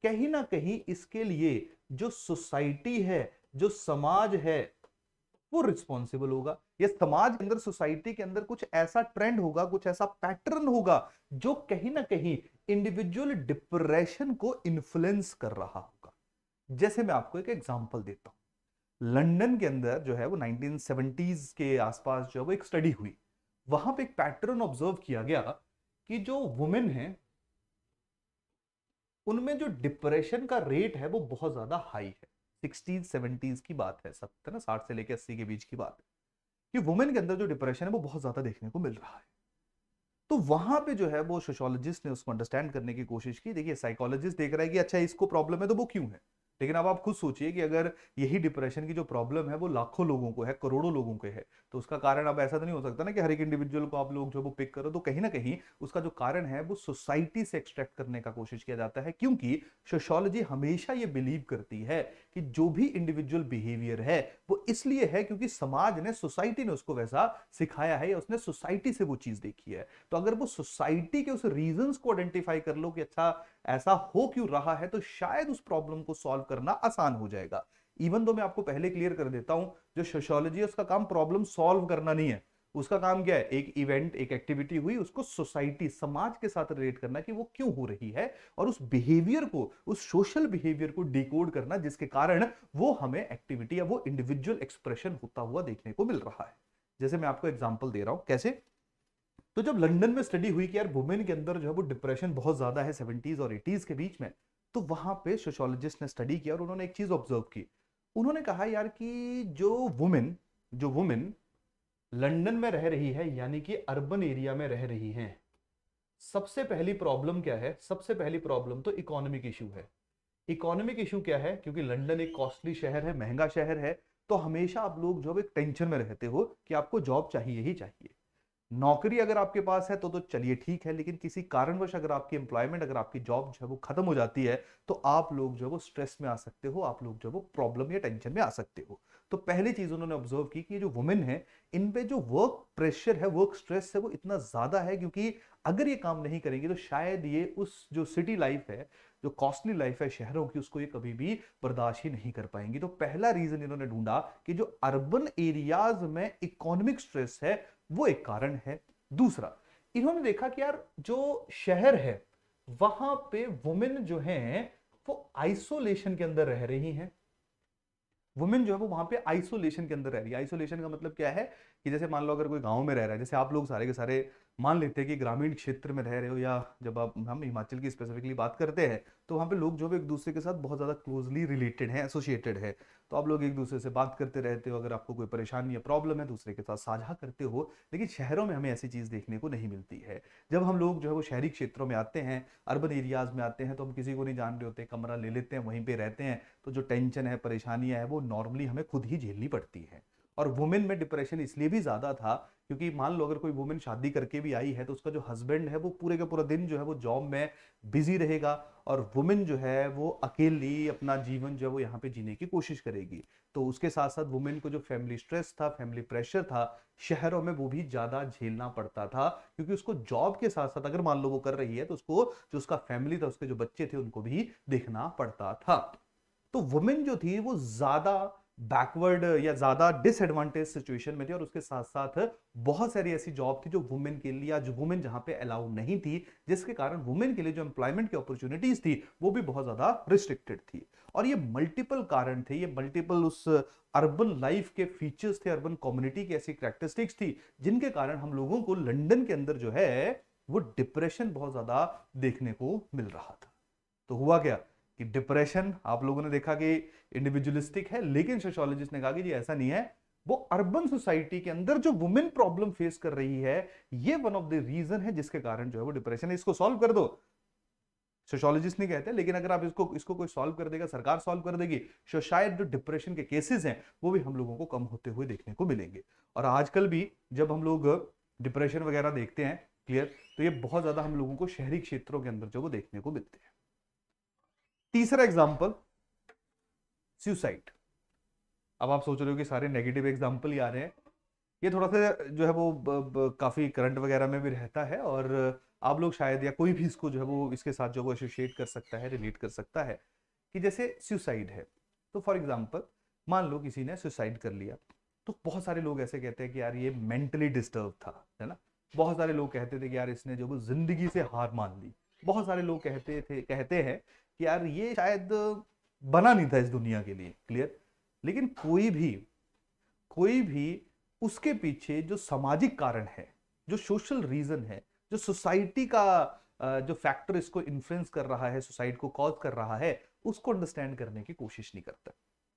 कहीं ना कहीं इसके लिए जो सोसाइटी है, जो समाज है, वो रिस्पॉन्सिबल होगा। या समाज के अंदर, सोसाइटी के अंदर कुछ ऐसा ट्रेंड होगा, कुछ ऐसा पैटर्न होगा जो कहीं ना कहीं इंडिविजुअल डिप्रेशन को इन्फ्लुएंस कर रहा होगा। जैसे मैं आपको एक एग्जांपल देता हूं। लंदन के अंदर जो है वो 1970s के आसपास जो है वो एक स्टडी हुई। वहां पे एक पैटर्न ऑब्जर्व किया गया कि जो वुमेन है उनमें जो डिप्रेशन का रेट है वो बहुत ज्यादा हाई है। 60s 70s की बात है, 70 ना 60 से लेकर 80 के बीच की बात है कि वुमेन के अंदर जो डिप्रेशन है वो बहुत ज्यादा देखने को मिल रहा है। तो वहां पे जो है वो सोशियोलॉजिस्ट ने उसको अंडरस्टैंड करने की कोशिश की। देखिए साइकोलॉजिस्ट देख रहा है कि अच्छा इसको प्रॉब्लम है तो वो क्यों है। लेकिन अब आप खुद सोचिए कि अगर यही डिप्रेशन की जो प्रॉब्लम है वो लाखों लोगों को है, करोड़ों लोगों को है, तो उसका कारण अब ऐसा तो नहीं हो सकता ना कि हर एक इंडिविजुअल को आप लोग जो वो पिक करो। तो कहीं ना कहीं उसका जो कारण है वो सोसाइटी से एक्सट्रैक्ट करने का कोशिश किया जाता है, क्योंकि सोशियोलॉजी हमेशा ये बिलीव करती है कि जो भी इंडिविजुअल बिहेवियर है वो इसलिए है क्योंकि समाज ने, सोसाइटी ने उसको वैसा सिखाया है या उसने सोसाइटी से वो चीज देखी है। तो अगर वो सोसाइटी के उस रीजंस को आइडेंटिफाई कर लो कि अच्छा ऐसा हो क्यों रहा है, तो शायद उस प्रॉब्लम को सॉल्व करना आसान हो जाएगा। इवन तो मैं आपको पहले क्लियर कर देता हूं, जो सोशियोलॉजी है उसका काम प्रॉब्लम सॉल्व करना नहीं है। उसका काम क्या है? एक इवेंट, एक एक्टिविटी हुई, उसको सोसाइटी, समाज के साथ रिलेट करना कि वो क्यों हो रही है, और उस बिहेवियर को, उस सोशल बिहेवियर को डिकोड करना जिसके कारण वो हमें एक्टिविटी या वो इंडिविजुअल एक्सप्रेशन होता हुआ देखने को मिल रहा है। जैसे मैं आपको एग्जांपल दे रहा हूं, कैसे। तो जब लंदन में स्टडी हुई कि यार वुमेन के अंदर जो है वो डिप्रेशन बहुत ज्यादा है 70s और 80s के बीच में, तो वहां पे सोशियोलॉजिस्ट ने स्टडी किया और उन्होंने एक चीज ऑब्जर्व की। उन्होंने कहा यार कि जो वुमेन लंदन में रह रही है, यानी कि अर्बन एरिया में रह रही हैं, सबसे पहली प्रॉब्लम क्या है? सबसे पहली प्रॉब्लम तो इकोनॉमिक इशू है। इकोनॉमिक इशू क्या है? क्योंकि लंदन एक कॉस्टली शहर है, महंगा शहर है, तो हमेशा आप लोग जो है एक टेंशन में रहते हो कि आपको जॉब चाहिए ही चाहिए। नौकरी अगर आपके पास है तो चलिए ठीक है, लेकिन किसी कारणवश अगर आपकी एम्प्लॉयमेंट, अगर आपकी जॉब जो है वो खत्म हो जाती है, तो आप लोग जो है वो स्ट्रेस में आ सकते हो, आप लोग जो है वो प्रॉब्लम या टेंशन में आ सकते हो। तो पहली चीज उन्होंने ऑब्जर्व की कि जो वुमेन है, इन पे जो वर्क प्रेशर है, वर्क स्ट्रेस है, वो इतना ज्यादा है, क्योंकि अगर ये काम नहीं करेंगे तो शायद ये उस जो सिटी लाइफ है, जो कॉस्टली लाइफ है शहरों की, उसको ये कभी भी बर्दाश्त ही नहीं कर पाएंगी। तो पहला रीजन इन्होंने ढूंढा कि जो अर्बन एरियाज में इकोनॉमिक स्ट्रेस है वो एक कारण है। दूसरा, इन्होंने देखा कि यार जो शहर है वहां पे वुमेन जो है वो आइसोलेशन के अंदर रह रही हैं। वुमेन जो है वो वहां पे आइसोलेशन के अंदर रह रही है। आइसोलेशन का मतलब क्या है कि जैसे मान लो अगर कोई गांव में रह रहा है, जैसे आप लोग सारे के सारे मान लेते हैं कि ग्रामीण क्षेत्र में रह रहे हो, या जब आप, हम हिमाचल की स्पेसिफिकली बात करते हैं, तो वहाँ पे लोग जो है एक दूसरे के साथ बहुत ज़्यादा क्लोजली रिलेटेड हैं, एसोसिएटेड है। तो आप लोग एक दूसरे से बात करते रहते हो, अगर आपको कोई परेशानी या प्रॉब्लम है दूसरे के साथ साझा करते हो। लेकिन शहरों में हमें ऐसी चीज़ देखने को नहीं मिलती है। जब हम लोग जो है वो शहरी क्षेत्रों में आते हैं, अर्बन एरियाज में आते हैं, तो हम किसी को नहीं जान रहे होते, कमरा ले लेते हैं, वहीं पे रहते हैं, तो जो टेंशन है, परेशानियां है, वो नॉर्मली हमें खुद ही झेलनी पड़ती है। और वुमेन में डिप्रेशन इसलिए भी ज्यादा था क्योंकि मान लो अगर कोई वुमेन शादी करके भी आई है तो उसका जो हस्बैंड है वो पूरे का पूरा दिन जो है वो जॉब में बिजी रहेगा, और वुमेन जो है वो अकेली अपना जीवन जो है वो यहाँ पे जीने की कोशिश करेगी। तो उसके साथ साथ वुमेन को जो फैमिली स्ट्रेस था, फैमिली प्रेशर था, शहरों में वो भी ज्यादा झेलना पड़ता था, क्योंकि उसको जॉब के साथ साथ अगर मान लो वो कर रही है तो उसको जो उसका फैमिली था, उसके जो बच्चे थे, उनको भी देखना पड़ता था। तो वुमेन जो थी वो ज्यादा बैकवर्ड या ज्यादा डिसएडवांटेज सिचुएशन में थी, और उसके साथ साथ बहुत सारी ऐसी जॉब थी जो वुमेन के लिए, या जो वुमेन जहां पे अलाउ नहीं थी, जिसके कारण वुमेन के लिए जो एम्प्लॉयमेंट की अपॉर्चुनिटीज थी वो भी बहुत ज्यादा रिस्ट्रिक्टेड थी। और ये मल्टीपल कारण थे, ये मल्टीपल उस अर्बन लाइफ के फीचर्स थे, अर्बन कम्युनिटी की ऐसी कैरेक्टरिस्टिक्स थी जिनके कारण हम लोगों को लंदन के अंदर जो है वो डिप्रेशन बहुत ज्यादा देखने को मिल रहा था। तो हुआ क्या कि डिप्रेशन आप लोगों ने देखा कि इंडिविजुअलिस्टिक है, लेकिन सोशियोलॉजिस्ट ने कहा कि जी ऐसा नहीं है, वो अर्बन सोसाइटी के अंदर जो वुमेन प्रॉब्लम फेस कर रही है ये वन ऑफ द रीजन है जिसके कारण जो है वो डिप्रेशन है, इसको सॉल्व कर दो। सोशियोलॉजिस्ट नहीं कहते, लेकिन अगर आप इसको इसको कोई सॉल्व कर देगा, सरकार सॉल्व कर देगी, तो शायद जो डिप्रेशन के केसेस हैं वो भी हम लोगों को कम होते हुए देखने को मिलेंगे। और आजकल भी जब हम लोग डिप्रेशन वगैरह देखते हैं, क्लियर, तो ये बहुत ज्यादा हम लोगों को शहरी क्षेत्रों के अंदर जो वो देखने को मिलते हैं। तीसरा एग्जाम्पल, सुसाइड। अब आप सोच रहे हो कि सारे नेगेटिव एग्जाम्पल ही आ रहे हैं, ये थोड़ा सा जो है वो काफी करंट वगैरह में भी रहता है, और आप लोग शायद या कोई भी इसको जो है वो इसके साथ जो वो एसोसिएट कर सकता है, रिलेट कर सकता है कि जैसे सुसाइड है, तो फॉर एग्जांपल मान लो किसी ने सुसाइड कर लिया, तो बहुत सारे लोग ऐसे कहते हैं कि यार ये मेंटली डिस्टर्ब था, है ना। बहुत सारे लोग कहते थे कि यार इसने जो वो जिंदगी से हार मान ली। बहुत सारे लोग कहते हैं कि यार ये शायद बना नहीं था इस दुनिया के लिए, क्लियर। लेकिन कोई भी उसके पीछे जो सामाजिक कारण है, जो सोशल रीजन है, जो सोसाइटी का जो फैक्टर इसको इन्फ्लुएंस कर रहा है, सोसाइटी को कॉज कर रहा है, उसको अंडरस्टैंड करने की कोशिश नहीं करता,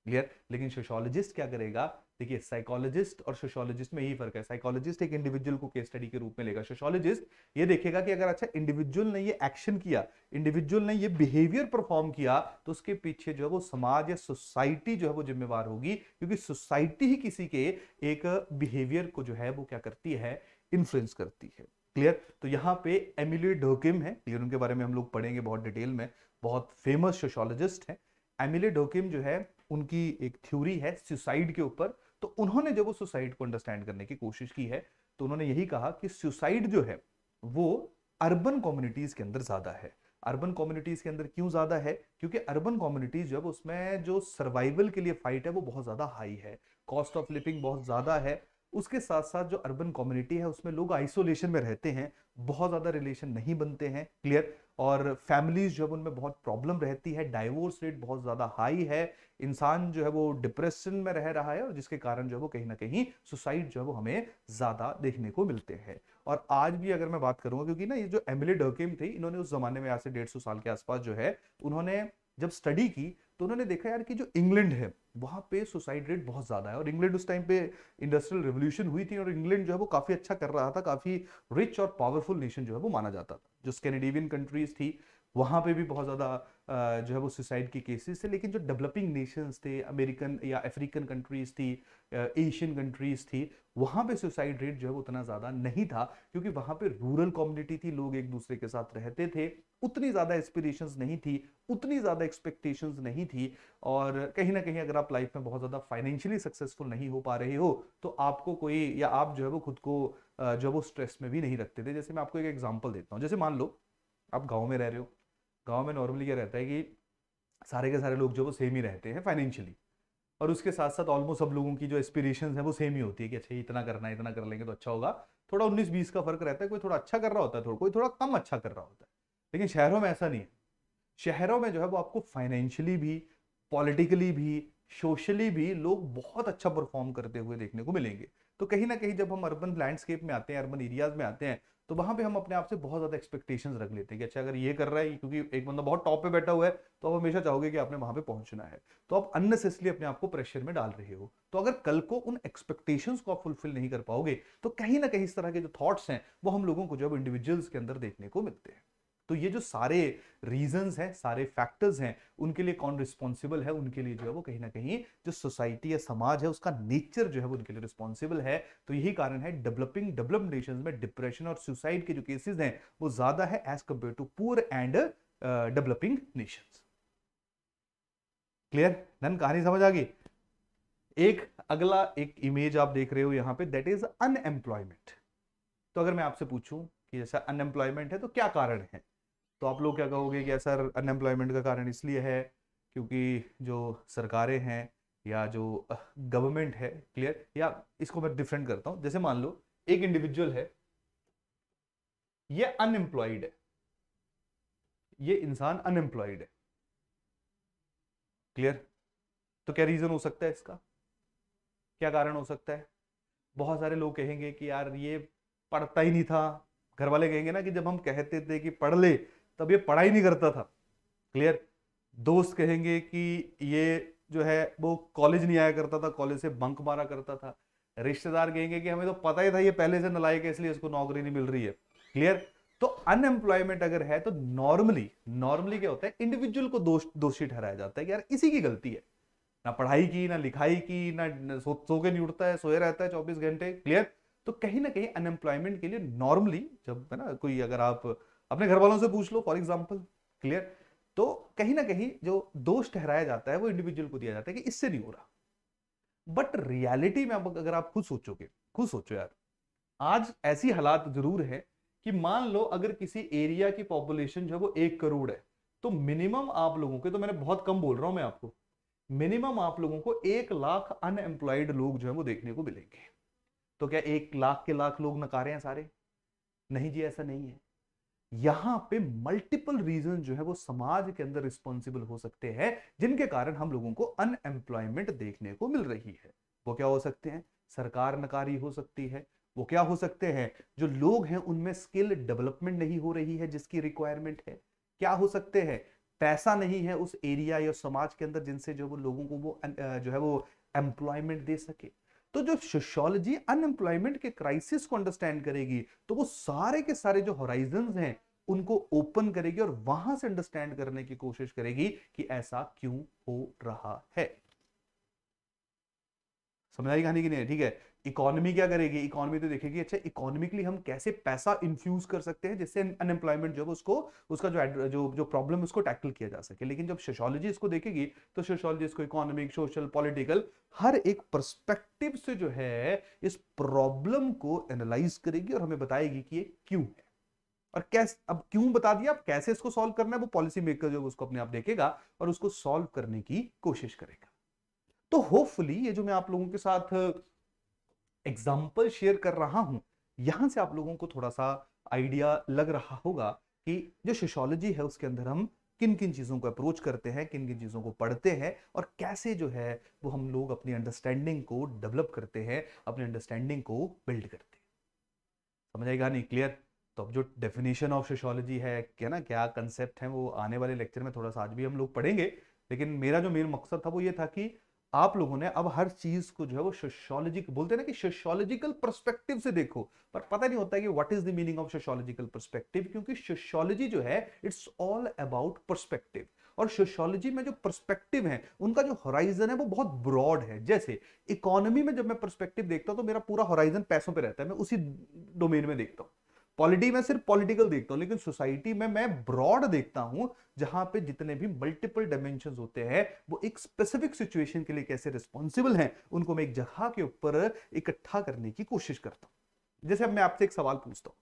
क्लियर। लेकिन सोशियोलॉजिस्ट क्या करेगा, देखिए साइकोलॉजिस्ट और सोशियोलॉजिस्ट में यही फर्क है। साइकोलॉजिस्ट एक इंडिविजुअल को केस स्टडी के रूप में लेगा, सोशियोलॉजिस्ट ये देखेगा कि अगर अच्छा इंडिविजुअल ने ये एक्शन किया, इंडिविजुअल ने ये बिहेवियर परफॉर्म किया, तो उसके पीछे जो है वो समाज या सोसाइटी जो है वो जिम्मेवार होगी, क्योंकि सोसाइटी ही किसी के एक बिहेवियर को जो है वो क्या करती है, इन्फ्लुएंस करती है, क्लियर। तो यहाँ पे एमिली डर्किम है, क्लियर, उनके बारे में हम लोग पढ़ेंगे बहुत डिटेल में, बहुत फेमस सोशियोलॉजिस्ट है। एमिली डर्किम जो है उनकी एक थ्योरी है सुसाइड के ऊपर। तो उन्होंने जब वो सुसाइड को अंडरस्टैंड करने की कोशिश की है, तो उन्होंने यही कहा कि सुसाइड जो है वो अर्बन कम्युनिटीज के अंदर ज्यादा है। अर्बन कम्युनिटीज के अंदर क्यों ज्यादा है, क्योंकि अर्बन कम्युनिटीज जो है उसमें जो सर्वाइवल के लिए फाइट है वो बहुत ज्यादा हाई है, कॉस्ट ऑफ लिविंग बहुत ज्यादा है। उसके साथ साथ जो अर्बन कम्युनिटी है उसमें लोग आइसोलेशन में रहते हैं, बहुत ज्यादा रिलेशन नहीं बनते हैं, क्लियर। और फैमिलीज जो है उनमें बहुत प्रॉब्लम रहती है, डाइवोर्स रेट बहुत ज्यादा हाई है, इंसान जो है वो डिप्रेशन में रह रहा है, और जिसके कारण जो है वो कहीं ना कहीं सुसाइड जो है वो हमें ज्यादा देखने को मिलते हैं। और आज भी अगर मैं बात करूंगा, क्योंकि ना ये जो एमिली डर्किम थी, इन्होंने उस जमाने में आज से 150 साल के आसपास जो है उन्होंने जब स्टडी की, तो उन्होंने देखा यार कि जो इंग्लैंड है वहां पे सुसाइड रेट बहुत ज्यादा है। और इंग्लैंड उस टाइम पे इंडस्ट्रियल रिवोल्यूशन हुई थी, और इंग्लैंड जो है वो काफी अच्छा कर रहा था, काफी रिच और पावरफुल नेशन जो है वो माना जाता था। जो स्कैंडिनेवियन कंट्रीज थी वहां पे भी बहुत ज्यादा जो है वो सुसाइड की केसेस थे। लेकिन जो डेवलपिंग नेशंस थे, अमेरिकन या अफ्रीकन कंट्रीज थी, एशियन कंट्रीज थी, वहां पे सुसाइड रेट जो है वो उतना ज्यादा नहीं था, क्योंकि वहां पे रूरल कम्युनिटी थी, लोग एक दूसरे के साथ रहते थे, उतनी ज्यादा एस्पिरेशंस नहीं थी, उतनी ज्यादा एक्सपेक्टेशंस नहीं थी। और कहीं ना कहीं अगर आप लाइफ में बहुत ज्यादा फाइनेंशियली सक्सेसफुल नहीं हो पा रहे हो, तो आपको कोई, या आप जो है वो खुद को जो है वो स्ट्रेस में भी नहीं रखते थे। जैसे मैं आपको एक एग्जांपल देता हूँ, जैसे मान लो आप गांव में रह रहे हो। गांव में नॉर्मली क्या रहता है कि सारे के सारे लोग जो वो सेम ही रहते हैं फाइनेंशियली, और उसके साथ साथ ऑलमोस्ट सब लोगों की जो एस्पिरेशंस है वो सेम ही होती है कि अच्छा इतना करना है, इतना कर लेंगे तो अच्छा होगा। थोड़ा 19-20 का फर्क रहता है, कोई थोड़ा अच्छा कर रहा होता है, कोई थोड़ा कम अच्छा कर रहा होता है। लेकिन शहरों में ऐसा नहीं है। शहरों में जो है वो आपको फाइनेंशियली भी, पॉलिटिकली भी, सोशली भी लोग बहुत अच्छा परफॉर्म करते हुए देखने को मिलेंगे। तो कहीं ना कहीं जब हम अर्बन लैंडस्केप में आते हैं, अर्बन एरियाज में आते हैं, तो वहां पे हम अपने आप से बहुत ज्यादा एक्सपेक्टेशंस रख लेते हैं कि अच्छा अगर ये कर रहा है, क्योंकि एक बंदा बहुत टॉप पे बैठा हुआ है, तो आप हमेशा चाहोगे कि आपने वहां पे पहुंचना है, तो आप अननेसेसरली अपने आप को प्रेशर में डाल रहे हो। तो अगर कल को उन एक्सपेक्टेशंस को आप फुलफिल नहीं कर पाओगे, तो कहीं ना कहीं इस तरह के जो थॉट्स हैं वो हम लोगों को जो इंडिविजुअल्स के अंदर देखने को मिलते हैं। तो ये जो सारे रीजंस हैं, सारे फैक्टर्स हैं, उनके लिए कौन रिस्पॉन्सिबल है? उनके लिए जो है वो कहीं ना कहीं जो सोसाइटी या समाज है उसका नेचर जो है वो उनके लिए रिस्पॉन्सिबल है। तो यही कारण है डेवलप्ड नेशंस में डिप्रेशन और सुसाइड के जो केसेस हैं वो ज्यादा है as compared to poor and developing nations. Clear? नन कहानी समझ आ गई? एक अगला एक इमेज आप देख रहे हो यहां पे, दैट इज अनएम्प्लॉयमेंट। तो अगर मैं आपसे पूछूं कि जैसा अनएम्प्लॉयमेंट है तो क्या कारण है, तो आप लोग क्या कहोगे कि सर अनएम्प्लॉयमेंट का कारण इसलिए है क्योंकि जो सरकारें हैं या जो गवर्नमेंट है। क्लियर? या इसको मैं डिफरेंट करता हूं, जैसे मान लो एक इंडिविजुअल है, ये अनएम्प्लॉयड है, ये इंसान अनएम्प्लॉयड है। क्लियर? तो क्या रीजन हो सकता है इसका? क्या कारण हो सकता है? बहुत सारे लोग कहेंगे कि यार ये पढ़ता ही नहीं था। घर वाले कहेंगे ना कि जब हम कहते थे कि पढ़ ले तब ये पढ़ाई नहीं करता था। क्लियर? दोस्त कहेंगे कि ये जो है वो कॉलेज नहीं आया करता था, कॉलेज से बंक मारा करता था। रिश्तेदार कहेंगे कि हमें तो पता ही था ये पहले से नालायक है इसलिए इसको नौकरी नहीं मिल रही है। क्लियर? तो अनएम्प्लॉयमेंट अगर है तो नॉर्मली नॉर्मली क्या होता है, इंडिविजुअल को दोषी ठहराया जाता है कि यार इसी की गलती है, ना पढ़ाई की ना लिखाई की ना सो के नहीं उठता है, सोए रहता है 24 घंटे। क्लियर? तो कहीं ना कहीं अनएम्प्लॉयमेंट के लिए नॉर्मली जब है ना कोई, अगर आप अपने घर वालों से पूछ लो फॉर एग्जाम्पल, क्लियर, तो कहीं ना कहीं जो दोष ठहराया जाता है वो इंडिविजुअल को दिया जाता है कि इससे नहीं हो रहा। बट रियलिटी में अब अगर आप खुद सोचोगे, खुद सोचो यार, आज ऐसी हालात जरूर है कि मान लो अगर किसी एरिया की पॉपुलेशन जो है वो 1 करोड़ है, तो मिनिमम आप लोगों के, तो मैंने बहुत कम बोल रहा हूं मैं आपको, मिनिमम आप लोगों को 1 लाख अनएम्प्लॉयड लोग जो है वो देखने को मिलेंगे। तो क्या 1 लाख के लाख लोग नकारे हैं सारे? नहीं जी, ऐसा नहीं है। यहां पे मल्टीपल रीजन जो है वो समाज के अंदर रिस्पॉन्सिबल हो सकते हैं जिनके कारण हम लोगों को अनएम्प्लॉयमेंट देखने को मिल रही है। वो क्या हो सकते हैं? सरकार नकारी हो सकती है। वो क्या हो सकते हैं? जो लोग हैं उनमें स्किल डेवलपमेंट नहीं हो रही है जिसकी रिक्वायरमेंट है। क्या हो सकते हैं? पैसा नहीं है उस एरिया या समाज के अंदर जिनसे जो वो लोगों को वो जो है वो एम्प्लॉयमेंट दे सके। तो जो सोशियोलॉजी अनएम्प्लॉयमेंट के क्राइसिस को अंडरस्टैंड करेगी तो वो सारे के सारे जो होराइजंस हैं उनको ओपन करेगी और वहां से अंडरस्टैंड करने की कोशिश करेगी कि ऐसा क्यों हो रहा है। समझ आई कहानी की नहीं? ठीक है। इकोनॉमी क्या करेगी? इकोनॉमी तो देखेगी अच्छा इकोनॉमिकली हम कैसे पैसा इन्फ्यूज कर सकते हैं जिससे अनएम्प्लॉयमेंट जो है उसको, उसका जो प्रॉब्लम उसको टैकल किया जा सके। लेकिन जब सोशियोलॉजी इसको देखेगी तो सोशियोलॉजी इसको इकोनॉमिक, सोशल, पॉलिटिकल हर एक पर्सपेक्टिव से जो है इस प्रॉब्लम को एनालाइज करेगी और हमें बताएगी कि ये क्यों है और कैसे। अब क्यों बता दिया, अब कैसे इसको सॉल्व करना है वो पॉलिसी मेकर जो उसको अपने आप देखेगा और उसको सॉल्व करने की कोशिश करेगा। तो होपफुली ये जो मैं आप लोगों के साथ एग्जाम्पल शेयर कर रहा हूं, यहां से आप लोगों को थोड़ा सा आइडिया लग रहा होगा कि जो सोशियोलॉजी है उसके अंदर हम किन किन चीजों को अप्रोच करते हैं, किन किन चीजों को पढ़ते हैं और कैसे जो है वो हम लोग अपनी अंडरस्टैंडिंग को डेवलप करते हैं, अपनी अंडरस्टैंडिंग को बिल्ड करते हैं। समझ आएगा नहीं? क्लियर? तो अब जो डेफिनेशन ऑफ सोशियोलॉजी है, क्या ना क्या कंसेप्ट है, वो आने वाले लेक्चर में थोड़ा सा आज भी हम लोग पढ़ेंगे। लेकिन मेरा जो मेन मकसद था वो ये था कि आप लोगों ने अब हर चीज को जो है वो सोशियोलॉजी बोलते हैं ना कि सोशियोलॉजिकल पर्सपेक्टिव से देखो, पर पता नहीं होता है कि what is the meaning of sociological perspective, क्योंकि सोशियोलॉजी जो है इट्स ऑल अबाउट पर्सपेक्टिव। और सोशियोलॉजी में जो पर्सपेक्टिव है उनका जो होराइजन है वो बहुत ब्रॉड है। जैसे इकोनॉमी में जब मैं पर्सपेक्टिव देखता हूं तो मेरा पूरा होराइजन पैसों पे रहता है, मैं उसी डोमेन में देखता हूं। पॉलिटी में सिर्फ पॉलिटिकल देखता हूं, लेकिन सोसाइटी में मैं ब्रॉड देखता हूं जहां पे जितने भी मल्टीपल डायमेंशंस होते हैं वो एक स्पेसिफिक सिचुएशन के लिए कैसे रिस्पॉन्सिबल हैं उनको मैं एक जगह के ऊपर इकट्ठा करने की कोशिश करता हूं। जैसे अब मैं आपसे एक सवाल पूछता हूं,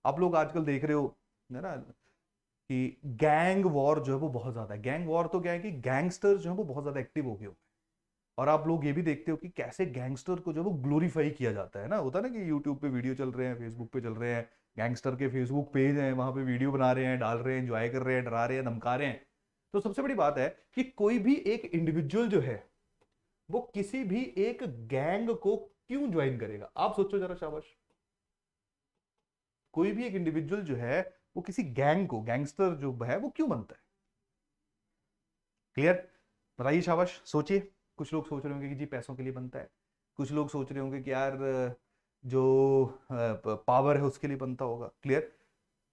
आप लोग आजकल देख रहे हो है ना कि गैंग वॉर जो है वो बहुत ज्यादा है। गैंग वॉर तो क्या है कि गैंगस्टर्स जो है वो बहुत ज्यादा एक्टिव हो गए होते हैं। और आप लोग ये भी देखते हो कि कैसे गैंगस्टर को जो वो ग्लोरीफाई किया जाता है ना, होता है ना कि यूट्यूब पे वीडियो चल रहे हैं, फेसबुक पे चल रहे हैं, गैंगस्टर के फेसबुक पेज हैं, वहां पे वीडियो बना रहे हैं, डाल रहे हैं, एंजॉय कर रहे हैं, डरा रहे हैं, धमका रहे हैं। तो सबसे बड़ी बात है कि कोई भी एक इंडिविजुअल जो है वो किसी भी एक गैंग को क्यों ज्वाइन करेगा? आप सोचो जरा, शाबाश। कोई भी एक इंडिविजुअल जो है वो किसी गैंग को, गैंगस्टर जो है वो क्यों बनता है? क्लियर? बताइए, शाबाश, सोचिए। कुछ लोग सोच रहे होंगे कि जी पैसों के लिए बनता है, कुछ लोग सोच रहे होंगे कि यार जो पावर है उसके लिए बनता होगा। क्लियर?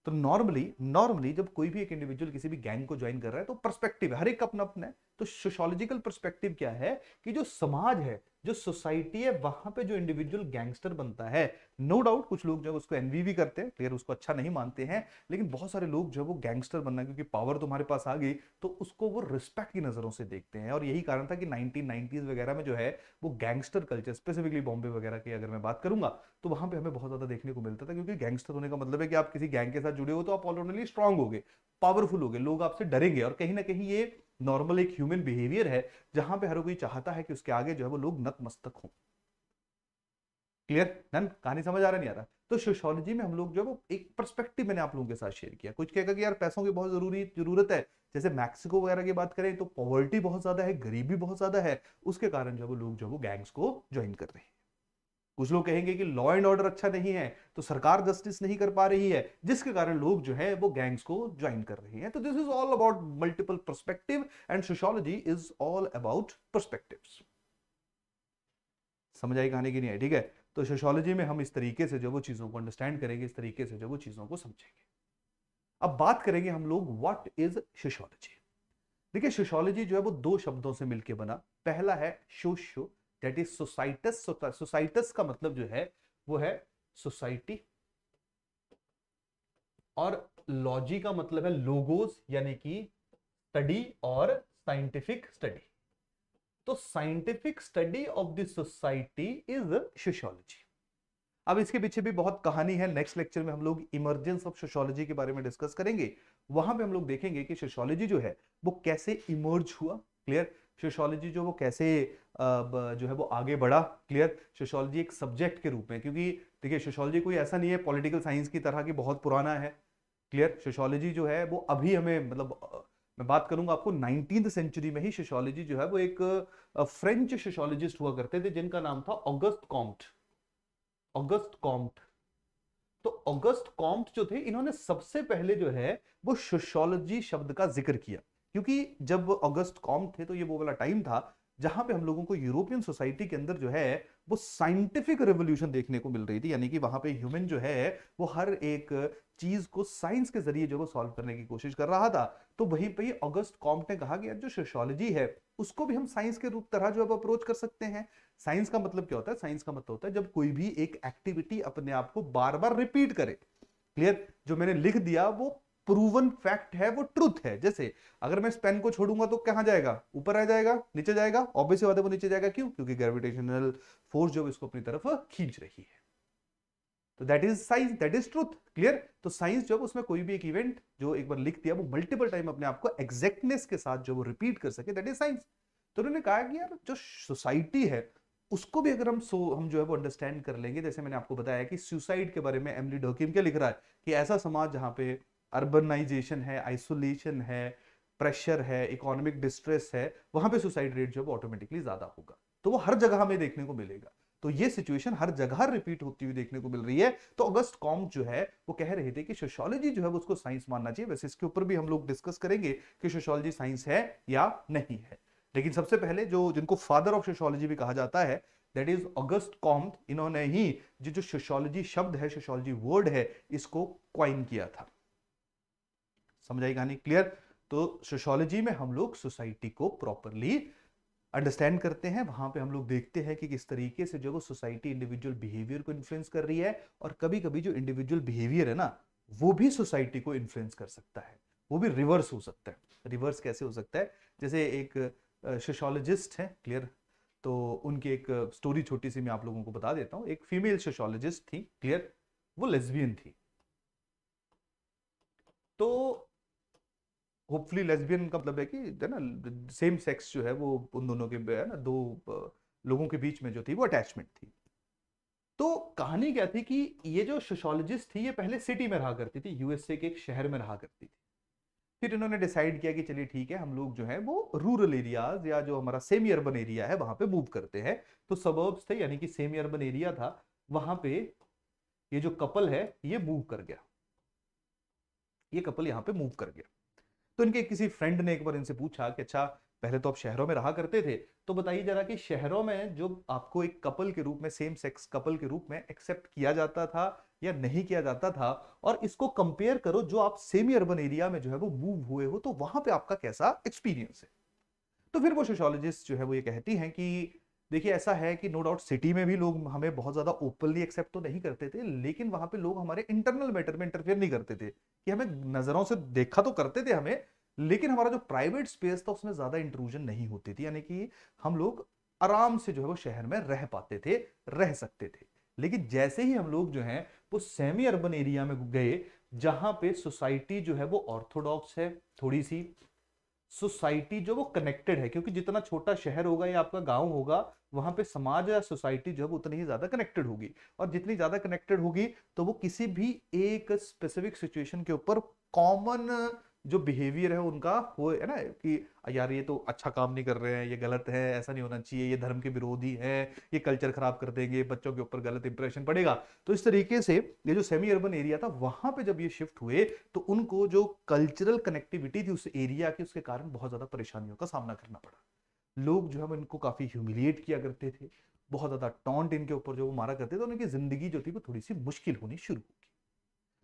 तो नॉर्मली नॉर्मली जब कोई भी एक इंडिविजुअल किसी भी गैंग को ज्वाइन कर रहा है तो पर्सपेक्टिव हर एक का अपना अपना है। तो सोशियोलॉजिकल पर्सपेक्टिव क्या है कि जो समाज है, जो सोसाइटी है, वहां पे जो इंडिविजुअल गैंगस्टर बनता है, नो डाउट कुछ लोग जो उसको एनवी भी करते हैं, क्लियर, उसको अच्छा नहीं मानते हैं, लेकिन बहुत सारे लोग जो वो गैंगस्टर बनना है क्योंकि पावर तुम्हारे पास आ गई तो उसको वो रिस्पेक्ट की नजरों से देखते हैं। और यही कारण था कि 1990s वगैरह में जो है वो गैंगस्टर कल्चर, स्पेसिफिकली बॉम्बे वगैरह की अगर मैं बात करूंगा, तो वहां पे हमें बहुत ज्यादा देखने को मिलता था, क्योंकि गैंगस्टर होने का मतलब है कि आप किसी गैंग के साथ जुड़े हो तो आप ऑलरेडी स्ट्रांग हो गए, पावरफुल हो गए, लोग आपसे डरेंगे। और कहीं ना कहीं ये नॉर्मल एक ह्यूमन बिहेवियर है जहां पे हर कोई चाहता है कि उसके आगे जो है वो लोग नतमस्तक हों। क्लियर नन, कहानी समझ आ रहा नहीं आ रहा? तो सोशियोलॉजी में हम लोग जो है वो एक पर्सपेक्टिव मैंने आप लोगों के साथ शेयर किया। कुछ कहेगा कि यार पैसों की बहुत जरूरत है, जैसे मैक्सिको वगैरह की बात करें तो पॉवर्टी बहुत ज्यादा है, गरीबी बहुत ज्यादा है, उसके कारण जो है वो लोग जो है वो गैंग्स को ज्वाइन कर रहे हैं। कुछ लोग कहेंगे कि लॉ एंड ऑर्डर अच्छा नहीं है, तो सरकार जस्टिस नहीं कर पा रही है, जिसके कारण लोग जो है वो गैंग्स को ज्वाइन कर रहे हैं। तो this is all about multiple perspective and sociology is all about perspectives. समझ आई कहानी की नहीं है? ठीक है, तो सोशियोलॉजी में हम इस तरीके से जो वो चीजों को अंडरस्टैंड करेंगे, इस तरीके से जो वो चीजों को समझेंगे। अब बात करेंगे हम लोग व्हाट इज सोशियोलॉजी। देखिए सोशियोलॉजी जो है वो दो शब्दों से मिलकर बना। पहला है सोशियो, दैट इज सोसाइटस। सोसाइटस का मतलब जो है वो है सोसाइटी, और लॉजी का मतलब है लोगोस, यानी कि स्टडी और साइंटिफिक स्टडी। तो scientific study of the society is sociology. अब इसके पीछे भी बहुत कहानी है। नेक्स्ट लेक्चर में हम लोग इमर्जेंस ऑफ सोशियोलॉजी के बारे में डिस्कस करेंगे। वहां पे हम लोग देखेंगे कि सोशियोलॉजी जो है वो कैसे इमर्ज हुआ, क्लियर, सोशियोलॉजी जो वो कैसे जो है वो आगे बढ़ा, क्लियर, सोशियोलॉजी एक सब्जेक्ट के रूप में, क्योंकि देखिए सोशियोलॉजी कोई ऐसा नहीं है पॉलिटिकल साइंस की तरह की बहुत पुराना है, क्लियर। सोशियोलॉजी जो है वो अभी हमें मतलब मैं बात करूंगा आपको 19th सेंचुरी में ही सोशियोलॉजी जो है वो एक फ्रेंच सोशियोलॉजिस्ट हुआ करते थे जिनका नाम था ऑगस्ट कॉम्ट। August Comte. तो ऑगस्ट कॉम्ट जो थे, इन्होंने सबसे पहले जो है वो सोशियोलॉजी शब्द का जिक्र किया, क्योंकि जब ऑगस्ट कॉम्ट थे तो ये वो वाला टाइम था जहां पे हम लोगों को यूरोपियन सोसाइटी के अंदर जो है वो साइंटिफिक रेवोल्यूशन देखने को मिल रही थी, यानी कि वहां पे ह्यूमन जो है वो हर एक चीज को साइंस के जरिए जो वो सॉल्व करने की कोशिश कर रहा था। तो वहीं पे ऑगस्ट कॉम्ट ने कहा कि यार जो सोशियोलॉजी है उसको भी हम साइंस के रूप तरह जो है अप्रोच कर सकते हैं। साइंस का मतलब क्या होता है? साइंस का मतलब होता है जब कोई भी एक एक्टिविटी अपने आप को बार बार रिपीट करे, क्लियर। जो मैंने लिख दिया वो प्रूवन फैक्ट है, वो ट्रुथ है। जैसे अगर मैं इस पेन को छोड़ूंगा तो कहां जाएगा? ऊपर आ जाएगा, नीचे जाएगा? ऑब्वियस बात है वो नीचे जाएगा। क्यों? क्योंकि ग्रेविटेशनल फोर्स जो इसको अपनी तरफ खींच रही है। तो that is science, that is truth, clear. तो साइंस जो उसमें कोई भी एक इवेंट जो एक बार लिख दिया वो मल्टीपल टाइम अपने आप को एग्जैक्टनेस के साथ जो वो रिपीट कर सके, दैट इज साइंस। तो उन्होंने कहा कि यार जो सोसाइटी है उसको भी अगर हम जो है वो अंडरस्टैंड कर लेंगे, जैसे मैंने आपको बताया कि सुसाइड के बारे में एमिली डर्किम क्या लिख रहा है कि ऐसा समाज जहां पे अर्बनाइजेशन है, आइसोलेशन है, प्रेशर है, इकोनॉमिक डिस्ट्रेस है, वहां पे सुसाइड रेट जो है ऑटोमेटिकली ज्यादा होगा। तो वो हर जगह हमें देखने को मिलेगा। तो ये सिचुएशन हर जगह रिपीट होती हुई देखने को मिल रही है। तो अगस्त कॉम्ट जो है वो कह रहे थे कि सोशियोलॉजी जो है उसको साइंस मानना चाहिए। वैसे इसके ऊपर भी हम लोग डिस्कस करेंगे कि सोशियोलॉजी साइंस है या नहीं है, लेकिन सबसे पहले जो जिनको फादर ऑफ सोशियोलॉजी भी कहा जाता है, दैट इज अगस्त कॉम्ट। इन्होंने ही जो सोशियोलॉजी शब्द है, सोशियोलॉजी वर्ड है, इसको क्वाइन किया था। समझ आई कहानी? क्लियर। तो सोशियोलॉजी में हम लोग सोसाइटी को प्रॉपरली अंडरस्टैंड करते हैं। वहां पे हम लोग देखते हैं कि किस तरीके से जो वो सोसाइटी इंडिविजुअल बिहेवियर को इन्फ्लुएंस कर रही है, और कभी कभी जो इंडिविजुअल बिहेवियर है ना वो भी सोसाइटी को इन्फ्लुएंस कर सकता है, वो भी रिवर्स हो सकता है। रिवर्स कैसे हो सकता है? जैसे एक सोशियोलॉजिस्ट है, क्लियर, तो उनकी एक स्टोरी छोटी सी मैं आप लोगों को बता देता हूं। एक फीमेल सोशियोलॉजिस्ट थी, क्लियर, वो लेस्बियन थी। तो होपफुली लेस्बियन का मतलब है कि है ना सेम सेक्स जो है वो उन दोनों के है ना दो लोगों के बीच में जो थी वो अटैचमेंट थी। तो कहानी क्या थी कि ये जो सोशियोलॉजिस्ट थी ये पहले सिटी में रहा करती थी, यूएसए के एक शहर में रहा करती थी। फिर इन्होंने डिसाइड किया कि चलिए ठीक है, हम लोग जो है वो रूरल एरियाज या जो हमारा सेमी अर्बन एरिया है वहां पे मूव करते हैं। तो सबर्ब्स थे, यानी कि सेमी अर्बन एरिया था, वहां पे ये जो कपल है ये मूव कर गया, ये कपल यहाँ पे मूव कर गया। तो इनके किसी फ्रेंड ने एक बार इनसे पूछा कि अच्छा पहले तो आप शहरों में रहा करते थे, तो बताइए जरा कि शहरों में जो आपको एक कपल के रूप में, सेम सेक्स कपल के रूप में एक्सेप्ट किया जाता था या नहीं किया जाता था, और इसको कंपेयर करो जो आप सेमी अर्बन एरिया में जो है वो मूव हुए हो, तो वहां पे आपका कैसा एक्सपीरियंस है। तो फिर वो सोशियोलॉजिस्ट जो है वो ये कहती हैं कि देखिए ऐसा है कि नो डाउट सिटी में भी लोग हमें बहुत ज्यादा ओपनली एक्सेप्ट तो नहीं करते थे, लेकिन वहां पे लोग हमारे इंटरनल मैटर में इंटरफेयर नहीं करते थे, कि हमें नजरों से देखा तो करते थे हमें, लेकिन हमारा जो प्राइवेट स्पेस था उसमें ज्यादा इंट्रूजन नहीं होती थी, यानी कि हम लोग आराम से जो है वो शहर में रह पाते थे, रह सकते थे। लेकिन जैसे ही हम लोग जो है वो सेमी अर्बन एरिया में गए, जहां पे सोसाइटी जो है वो ऑर्थोडॉक्स है थोड़ी सी, सोसाइटी जो वो कनेक्टेड है, क्योंकि जितना छोटा शहर होगा या आपका गांव होगा, वहां पे समाज या सोसाइटी जो है वो उतनी ही ज्यादा कनेक्टेड होगी, और जितनी ज्यादा कनेक्टेड होगी तो वो किसी भी एक स्पेसिफिक सिचुएशन के ऊपर कॉमन जो बिहेवियर है उनका वो है ना, कि यार ये तो अच्छा काम नहीं कर रहे हैं, ये गलत है, ऐसा नहीं होना चाहिए, ये धर्म के विरोधी है, ये कल्चर खराब कर देंगे, बच्चों के ऊपर गलत इंप्रेशन पड़ेगा। तो इस तरीके से ये जो सेमी अर्बन एरिया था वहां पे जब ये शिफ्ट हुए, तो उनको जो कल्चरल कनेक्टिविटी थी उस एरिया की, उसके कारण बहुत ज्यादा परेशानियों का सामना करना पड़ा। लोग जो है वो इनको काफी ह्यूमिलिएट किया करते थे, बहुत ज्यादा टॉन्ट इनके ऊपर जो वो मारा करते थे, तो उनकी जिंदगी जो थी वो थोड़ी सी मुश्किल होनी शुरू होगी।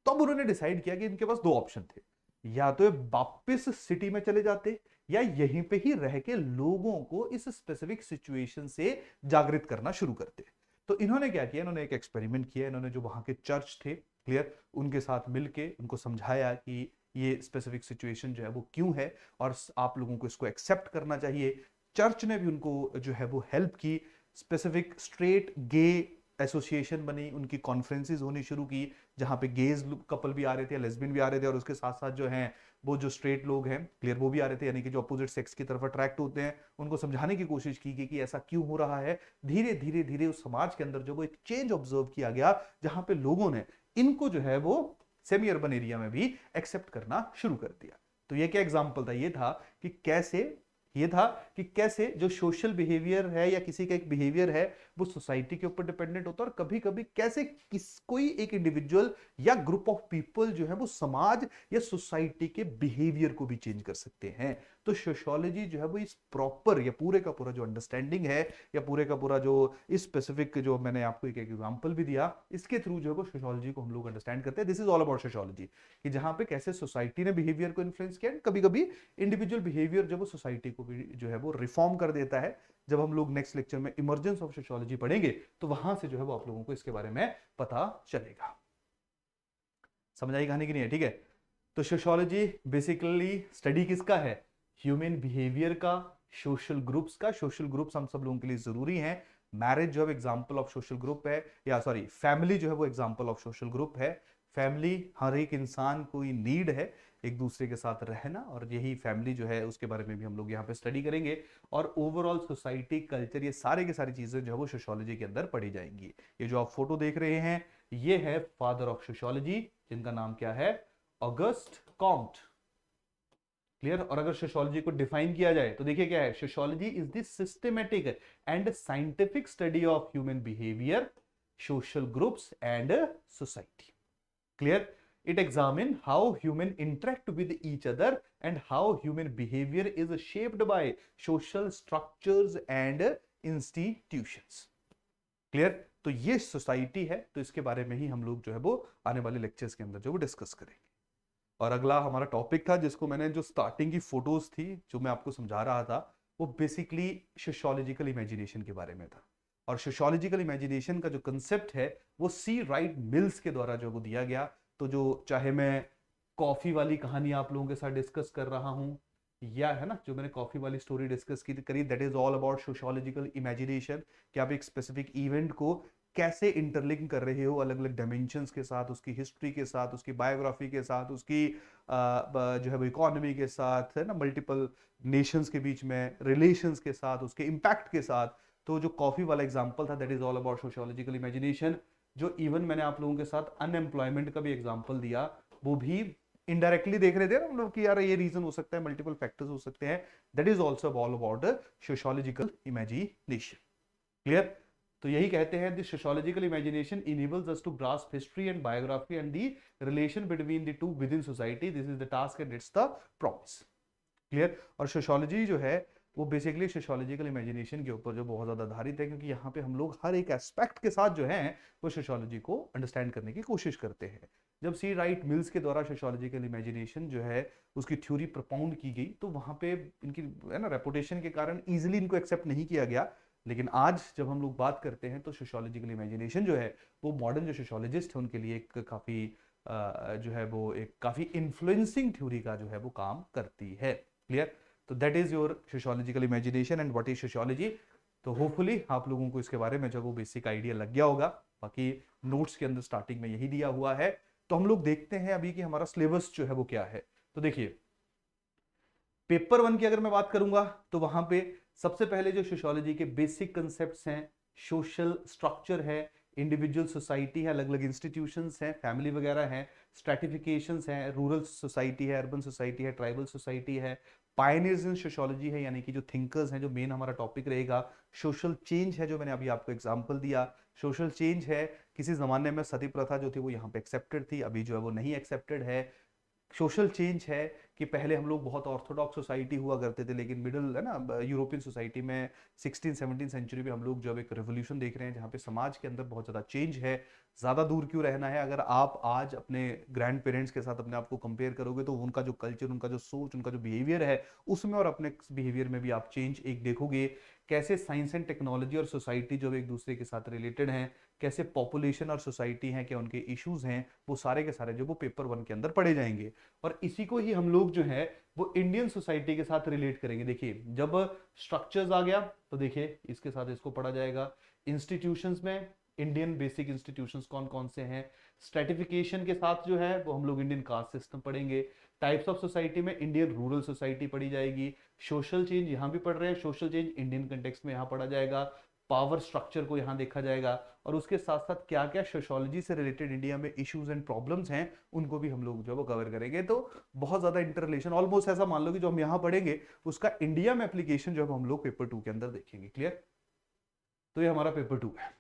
तो अब उन्होंने डिसाइड किया कि इनके पास दो ऑप्शन थे, या तो ये वापस सिटी में चले जाते, या यहीं पे ही रह के लोगों को इस स्पेसिफिक सिचुएशन से जागृत करना शुरू करते। तो इन्होंने क्या किया, इन्होंने एक एक्सपेरिमेंट किया, इन्होंने जो वहां के चर्च थे, क्लियर, उनके साथ मिलके उनको समझाया कि ये स्पेसिफिक सिचुएशन जो है वो क्यों है, और आप लोगों को इसको एक्सेप्ट करना चाहिए। चर्च ने भी उनको जो है वो हेल्प की, स्पेसिफिक स्ट्रेट गे एसोसिएशन बनी, उनकी कॉन्फ्रेंसेस होनी शुरू की, जहां पे गेज कपल भी आ रहे थे, लेस्बियन भी आ रहे थे, और उसके साथ साथ जो हैं वो जो स्ट्रेट लोग हैं, क्लियर, वो भी आ रहे थे, यानी कि जो अपोजिट सेक्स की तरफ अट्रैक्ट होते हैं, उनको समझाने की कोशिश की कि ऐसा क्यों हो रहा है। धीरे धीरे धीरे उस समाज के अंदर जो वो एक चेंज ऑब्जर्व किया गया, जहां पे लोगों ने इनको जो है वो सेमी अर्बन एरिया में भी एक्सेप्ट करना शुरू कर दिया। तो ये क्या एग्जाम्पल था, ये था कि कैसे, ये था कि कैसे जो सोशल बिहेवियर है या किसी का एक बिहेवियर है वो सोसाइटी के ऊपर डिपेंडेंट होता है, और कभी कभी कैसे कोई एक इंडिविजुअल या ग्रुप ऑफ पीपल जो है वो समाज या सोसाइटी के बिहेवियर को भी चेंज कर सकते हैं। तो सोशियोलॉजी जो है वो इस प्रॉपर या पूरे का पूरा जो अंडरस्टैंडिंग है, या पूरे का पूरा जो इस स्पेसिफिक जो मैंने आपको एक एग्जांपल भी दिया, इसके थ्रू जो है वो सोशियोलॉजी को हम लोग अंडरस्टैंड करते हैं। This is all about sociology, कि जहां पे कैसे सोसाइटी ने बिहेवियर को इन्फ्लुएंस किया, कभी कभी इंडिविजुअल बिहेवियर जो वो सोसाइटी को भी जो है वो रिफॉर्म कर देता है। जब हम लोग नेक्स्ट लेक्चर में इमर्जेंस ऑफ सोशियोलॉजी पढ़ेंगे, तो वहां से जो है वो आप लोगों को इसके बारे में पता चलेगा। समझ आई कहानी की नहीं है, ठीक है। तो सोशियोलॉजी बेसिकली स्टडी किसका है, ह्यूमन बिहेवियर का, सोशल ग्रुप्स का। सोशल ग्रुप्स हम सब लोगों के लिए जरूरी हैं। मैरिज जो है एग्जांपल ऑफ सोशल ग्रुप है, या सॉरी फैमिली जो है वो एग्जांपल ऑफ सोशल ग्रुप है। फैमिली हर एक इंसान को ही नीड है एक दूसरे के साथ रहना, और यही फैमिली जो है उसके बारे में भी हम लोग यहाँ पे स्टडी करेंगे। और ओवरऑल सोसाइटी, कल्चर, ये सारे के सारी चीजें जो है वो सोशियोलॉजी के अंदर पढ़ी जाएंगी। ये जो आप फोटो देख रहे हैं, ये है फादर ऑफ सोशियोलॉजी, जिनका नाम क्या है, ऑगस्ट कॉम्ट, क्लियर। और अगर सोशियोलॉजी को डिफाइन किया जाए तो देखिए क्या है, sociology is the systematic and scientific study of human behaviour, social groups and society, clear. It examine how human interact with each other and how human behavior is shaped by social structures and institutions, clear। तो ये सोसाइटी है, तो इसके बारे में ही हम लोग जो है वो आने वाले लेक्चर्स के अंदर जो वो डिस्कस करेंगे। और अगला हमारा टॉपिक था, जिसको मैंने जो स्टार्टिंग की फोटोज थी जो मैं आपको समझा रहा था, वो बेसिकली सोशियोलॉजिकल इमेजिनेशन के बारे में था। और सोशियोलॉजिकल इमेजिनेशन का जो कंसेप्ट है वो सी राइट मिल्स के द्वारा जो वो दिया गया। तो जो चाहे मैं कॉफी वाली कहानी आप लोगों के साथ डिस्कस कर रहा हूं, या है ना जो मैंने कॉफी वाली स्टोरी डिस्कस की करी, that is all about sociological imagination, कि आप एक स्पेसिफिक इवेंट को कैसे इंटरलिंक कर रहे हो अलग अलग डायमेंशंस के साथ, उसकी हिस्ट्री के साथ, उसकी बायोग्राफी के साथ, उसकी जो है वो इकोनॉमी के साथ, है ना, मल्टीपल नेशंस के बीच में रिलेशंस के साथ, उसके इम्पैक्ट के साथ। तो जो कॉफी वाला एग्जांपल था, that is all about sociological imagination. जो इवन मैंने आप लोगों के साथ अनएम्प्लॉयमेंट का भी एग्जांपल दिया, वो भी इनडायरेक्टली देख रहे थे ना हम लोग कि यार ये रीजन हो सकता है, मल्टीपल फैक्टर्स हो सकते हैं, that is also all about sociological imagination, clear. तो यही कहते हैं the sociological imagination enables us to grasp history and biography and the relation between the two within society, this is the task and it's the promise, clear. और सोशियोलॉजी जो है वो बेसिकली सोशियोलॉजिकल इमेजिनेशन के ऊपर जो बहुत ज़्यादा आधारित है, क्योंकि यहाँ पे हम लोग हर एक एस्पेक्ट के साथ जो है वो सोशियोलॉजी को अंडरस्टैंड करने की कोशिश करते हैं। जब सी राइट मिल्स के द्वारा सोशियोलॉजिकल इमेजिनेशन जो है उसकी थ्योरी प्रपोंड की गई, तो वहाँ पे इनकी है ना रेपुटेशन के कारण इजिली इनको एक्सेप्ट नहीं किया गया। लेकिन आज जब हम लोग बात करते हैं तो सोशियोलॉजिकल इमेजिनेशन जो है वो मॉडर्न जो सोशियोलॉजिस्ट है उनके लिए एक काफ़ी जो है वो एक काफ़ी इन्फ्लुएंसिंग थ्योरी का जो है वो काम करती है। क्लियर? तो that is your sociological imagination and what is sociology. तो होपफुली आप लोगों को इसके बारे में जो वो बेसिक आइडिया लग गया होगा। बाकी नोट्स के अंदर स्टार्टिंग में यही दिया हुआ है। तो हम लोग देखते हैं अभी कि हमारा सिलेबस जो है वो क्या है। तो देखिए, पेपर 1 की अगर मैं बात करूंगा तो वहां पे सबसे पहले जो सोशियोलॉजी के बेसिक कंसेप्ट्स हैं, सोशल स्ट्रक्चर है, इंडिविजुअल सोसाइटी है, अलग अलग इंस्टीट्यूशंस हैं, फैमिली वगैरह हैं, स्ट्रेटिफिकेशंस हैं, रूरल सोसाइटी है, अर्बन सोसाइटी है, ट्राइबल सोसाइटी है, पायनियर्स इन सोशियोलॉजी है, यानी कि जो थिंकर्स हैं, जो मेन हमारा टॉपिक रहेगा, सोशल चेंज है, जो मैंने अभी आपको एग्जांपल दिया, सोशल चेंज है, किसी जमाने में सती प्रथा जो थी वो यहाँ पे एक्सेप्टेड थी, अभी जो है वो नहीं एक्सेप्टेड है। सोशल चेंज है कि पहले हम लोग बहुत ऑर्थोडॉक्स सोसाइटी हुआ करते थे, लेकिन मिडिल है ना यूरोपियन सोसाइटी में 16-17 सेंचुरी में हम लोग जब एक रेवोल्यूशन देख रहे हैं जहाँ पे समाज के अंदर बहुत ज़्यादा चेंज है। ज़्यादा दूर क्यों रहना है, अगर आप आज अपने ग्रैंड पेरेंट्स के साथ अपने आप को कंपेयर करोगे तो उनका जो कल्चर, उनका जो सोच, उनका जो बिहेवियर है उसमें और अपने बिहेवियर में भी आप चेंज एक देखोगे। कैसे साइंस एंड टेक्नोलॉजी और सोसाइटी जो एक दूसरे के साथ रिलेटेड हैं, कैसे पॉपुलेशन और सोसाइटी हैं, क्या उनके इश्यूज हैं, वो सारे के सारे जो वो पेपर 1 के अंदर पढ़े जाएंगे। और इसी को ही हम लोग जो है वो इंडियन सोसाइटी के साथ रिलेट करेंगे। देखिए, जब स्ट्रक्चर्स आ गया तो देखिए इसके साथ इसको पढ़ा जाएगा। इंस्टीट्यूशंस में इंडियन बेसिक इंस्टीट्यूशंस कौन कौन से हैं, स्ट्रेटिफिकेशन के साथ जो है वो हम लोग इंडियन कास्ट सिस्टम पढ़ेंगे। टाइप्स ऑफ सोसाइटी में इंडियन रूरल सोसाइटी पढ़ी जाएगी। सोशल चेंज यहाँ भी पढ़ रहे हैं, सोशल चेंज इंडियन कंटेक्स्ट में यहाँ पढ़ा जाएगा। पावर स्ट्रक्चर को यहाँ देखा जाएगा, और उसके साथ साथ क्या क्या सोशियोलॉजी से रिलेटेड इंडिया में इश्यूज एंड प्रॉब्लम्स हैं उनको भी हम लोग जो वो कवर करेंगे। तो बहुत ज्यादा इंटररिलेशन, ऑलमोस्ट ऐसा मान लो कि जो हम यहाँ पढ़ेंगे उसका इंडिया में एप्लीकेशन जो हम लोग पेपर 2 के अंदर देखेंगे। क्लियर? तो ये हमारा पेपर 2 है।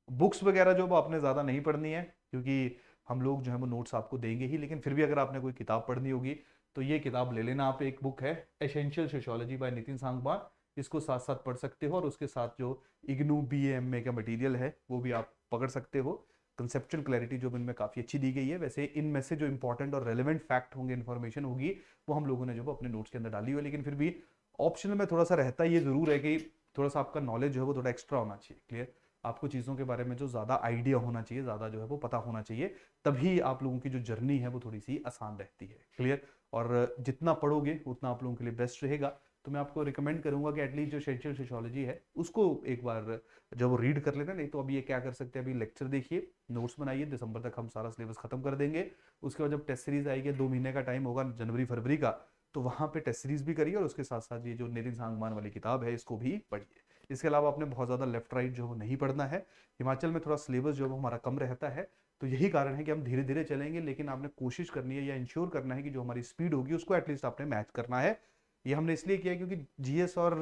बुक्स वगैरह जो वो आपने ज़्यादा नहीं पढ़नी है, क्योंकि हम लोग जो है वो नोट्स आपको देंगे ही, लेकिन फिर भी अगर आपने कोई किताब पढ़नी होगी तो ये किताब ले लेना आप। एक बुक है essential sociology by Nitin Sangwan, इसको साथ साथ पढ़ सकते हो, और उसके साथ जो इग्नू BA MA का मटेरियल है वो भी आप पकड़ सकते हो। कंसेप्चुअल क्लैरिटी जो इनमें काफ़ी अच्छी दी गई है। वैसे इनमें से जो इंपॉर्टेंट और रेलिवेंट फैक्ट होंगे, इन्फॉर्मेशन होगी, वो हम लोगों ने जो अपने नोट्स के अंदर डाली हुई है, लेकिन फिर भी ऑप्शनल में थोड़ा सा रहता ये जरूर है कि थोड़ा सा आपका नॉलेज जो है वो थोड़ा एक्स्ट्रा होना चाहिए। क्लियर? आपको चीज़ों के बारे में जो ज़्यादा आइडिया होना चाहिए, ज़्यादा जो है वो पता होना चाहिए, तभी आप लोगों की जो जर्नी है वो थोड़ी सी आसान रहती है। क्लियर? और जितना पढ़ोगे उतना आप लोगों के लिए बेस्ट रहेगा। तो मैं आपको रिकमेंड करूंगा कि एटलीस्ट जो एसेंशियल सोशियोलॉजी है उसको एक बार जब वो रीड कर लेना। नहीं तो अभी ये क्या कर सकते हैं, अभी लेक्चर देखिए, नोट्स बनाइए, दिसंबर तक हम सारा सिलेबस खत्म कर देंगे। उसके बाद जब टेस्ट सीरीज आएगी, 2 महीने का टाइम होगा जनवरी फरवरी का, तो वहां पे टेस्ट सीरीज भी करिए, और उसके साथ साथ ये जो नितिन सांगवान वाली किताब है इसको भी पढ़िए। इसके अलावा आपने बहुत ज़्यादा लेफ्ट राइट जो नहीं पढ़ना है। हिमाचल में थोड़ा सिलेबस जो हमारा कम रहता है, तो यही कारण है कि हम धीरे धीरे चलेंगे, लेकिन आपने कोशिश करनी है या इंश्योर करना है कि जो हमारी स्पीड होगी उसको एटलीस्ट आपने मैच करना है। ये हमने इसलिए किया क्योंकि GS और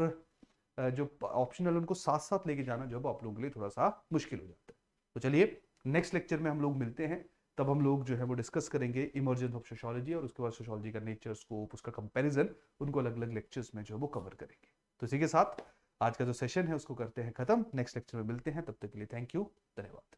जो ऑप्शनल उनको साथ साथ लेके जाना जो आप लोगों के लिए थोड़ा सा मुश्किल हो जाता है। तो चलिए, नेक्स्ट लेक्चर में हम लोग मिलते हैं, तब हम लोग जो है वो डिस्कस करेंगे इमर्जेंस ऑफ सोशियोलॉजी, और उसके बाद सोशियोलॉजी का नेचर, स्कोप, उसका कंपैरिजन, उनको अलग अलग लेक्चर्स में जो है वो कवर करेंगे। तो इसी के साथ आज का जो सेशन है उसको करते हैं खत्म। नेक्स्ट लेक्चर में मिलते हैं, तब तक के लिए थैंक यू, धन्यवाद।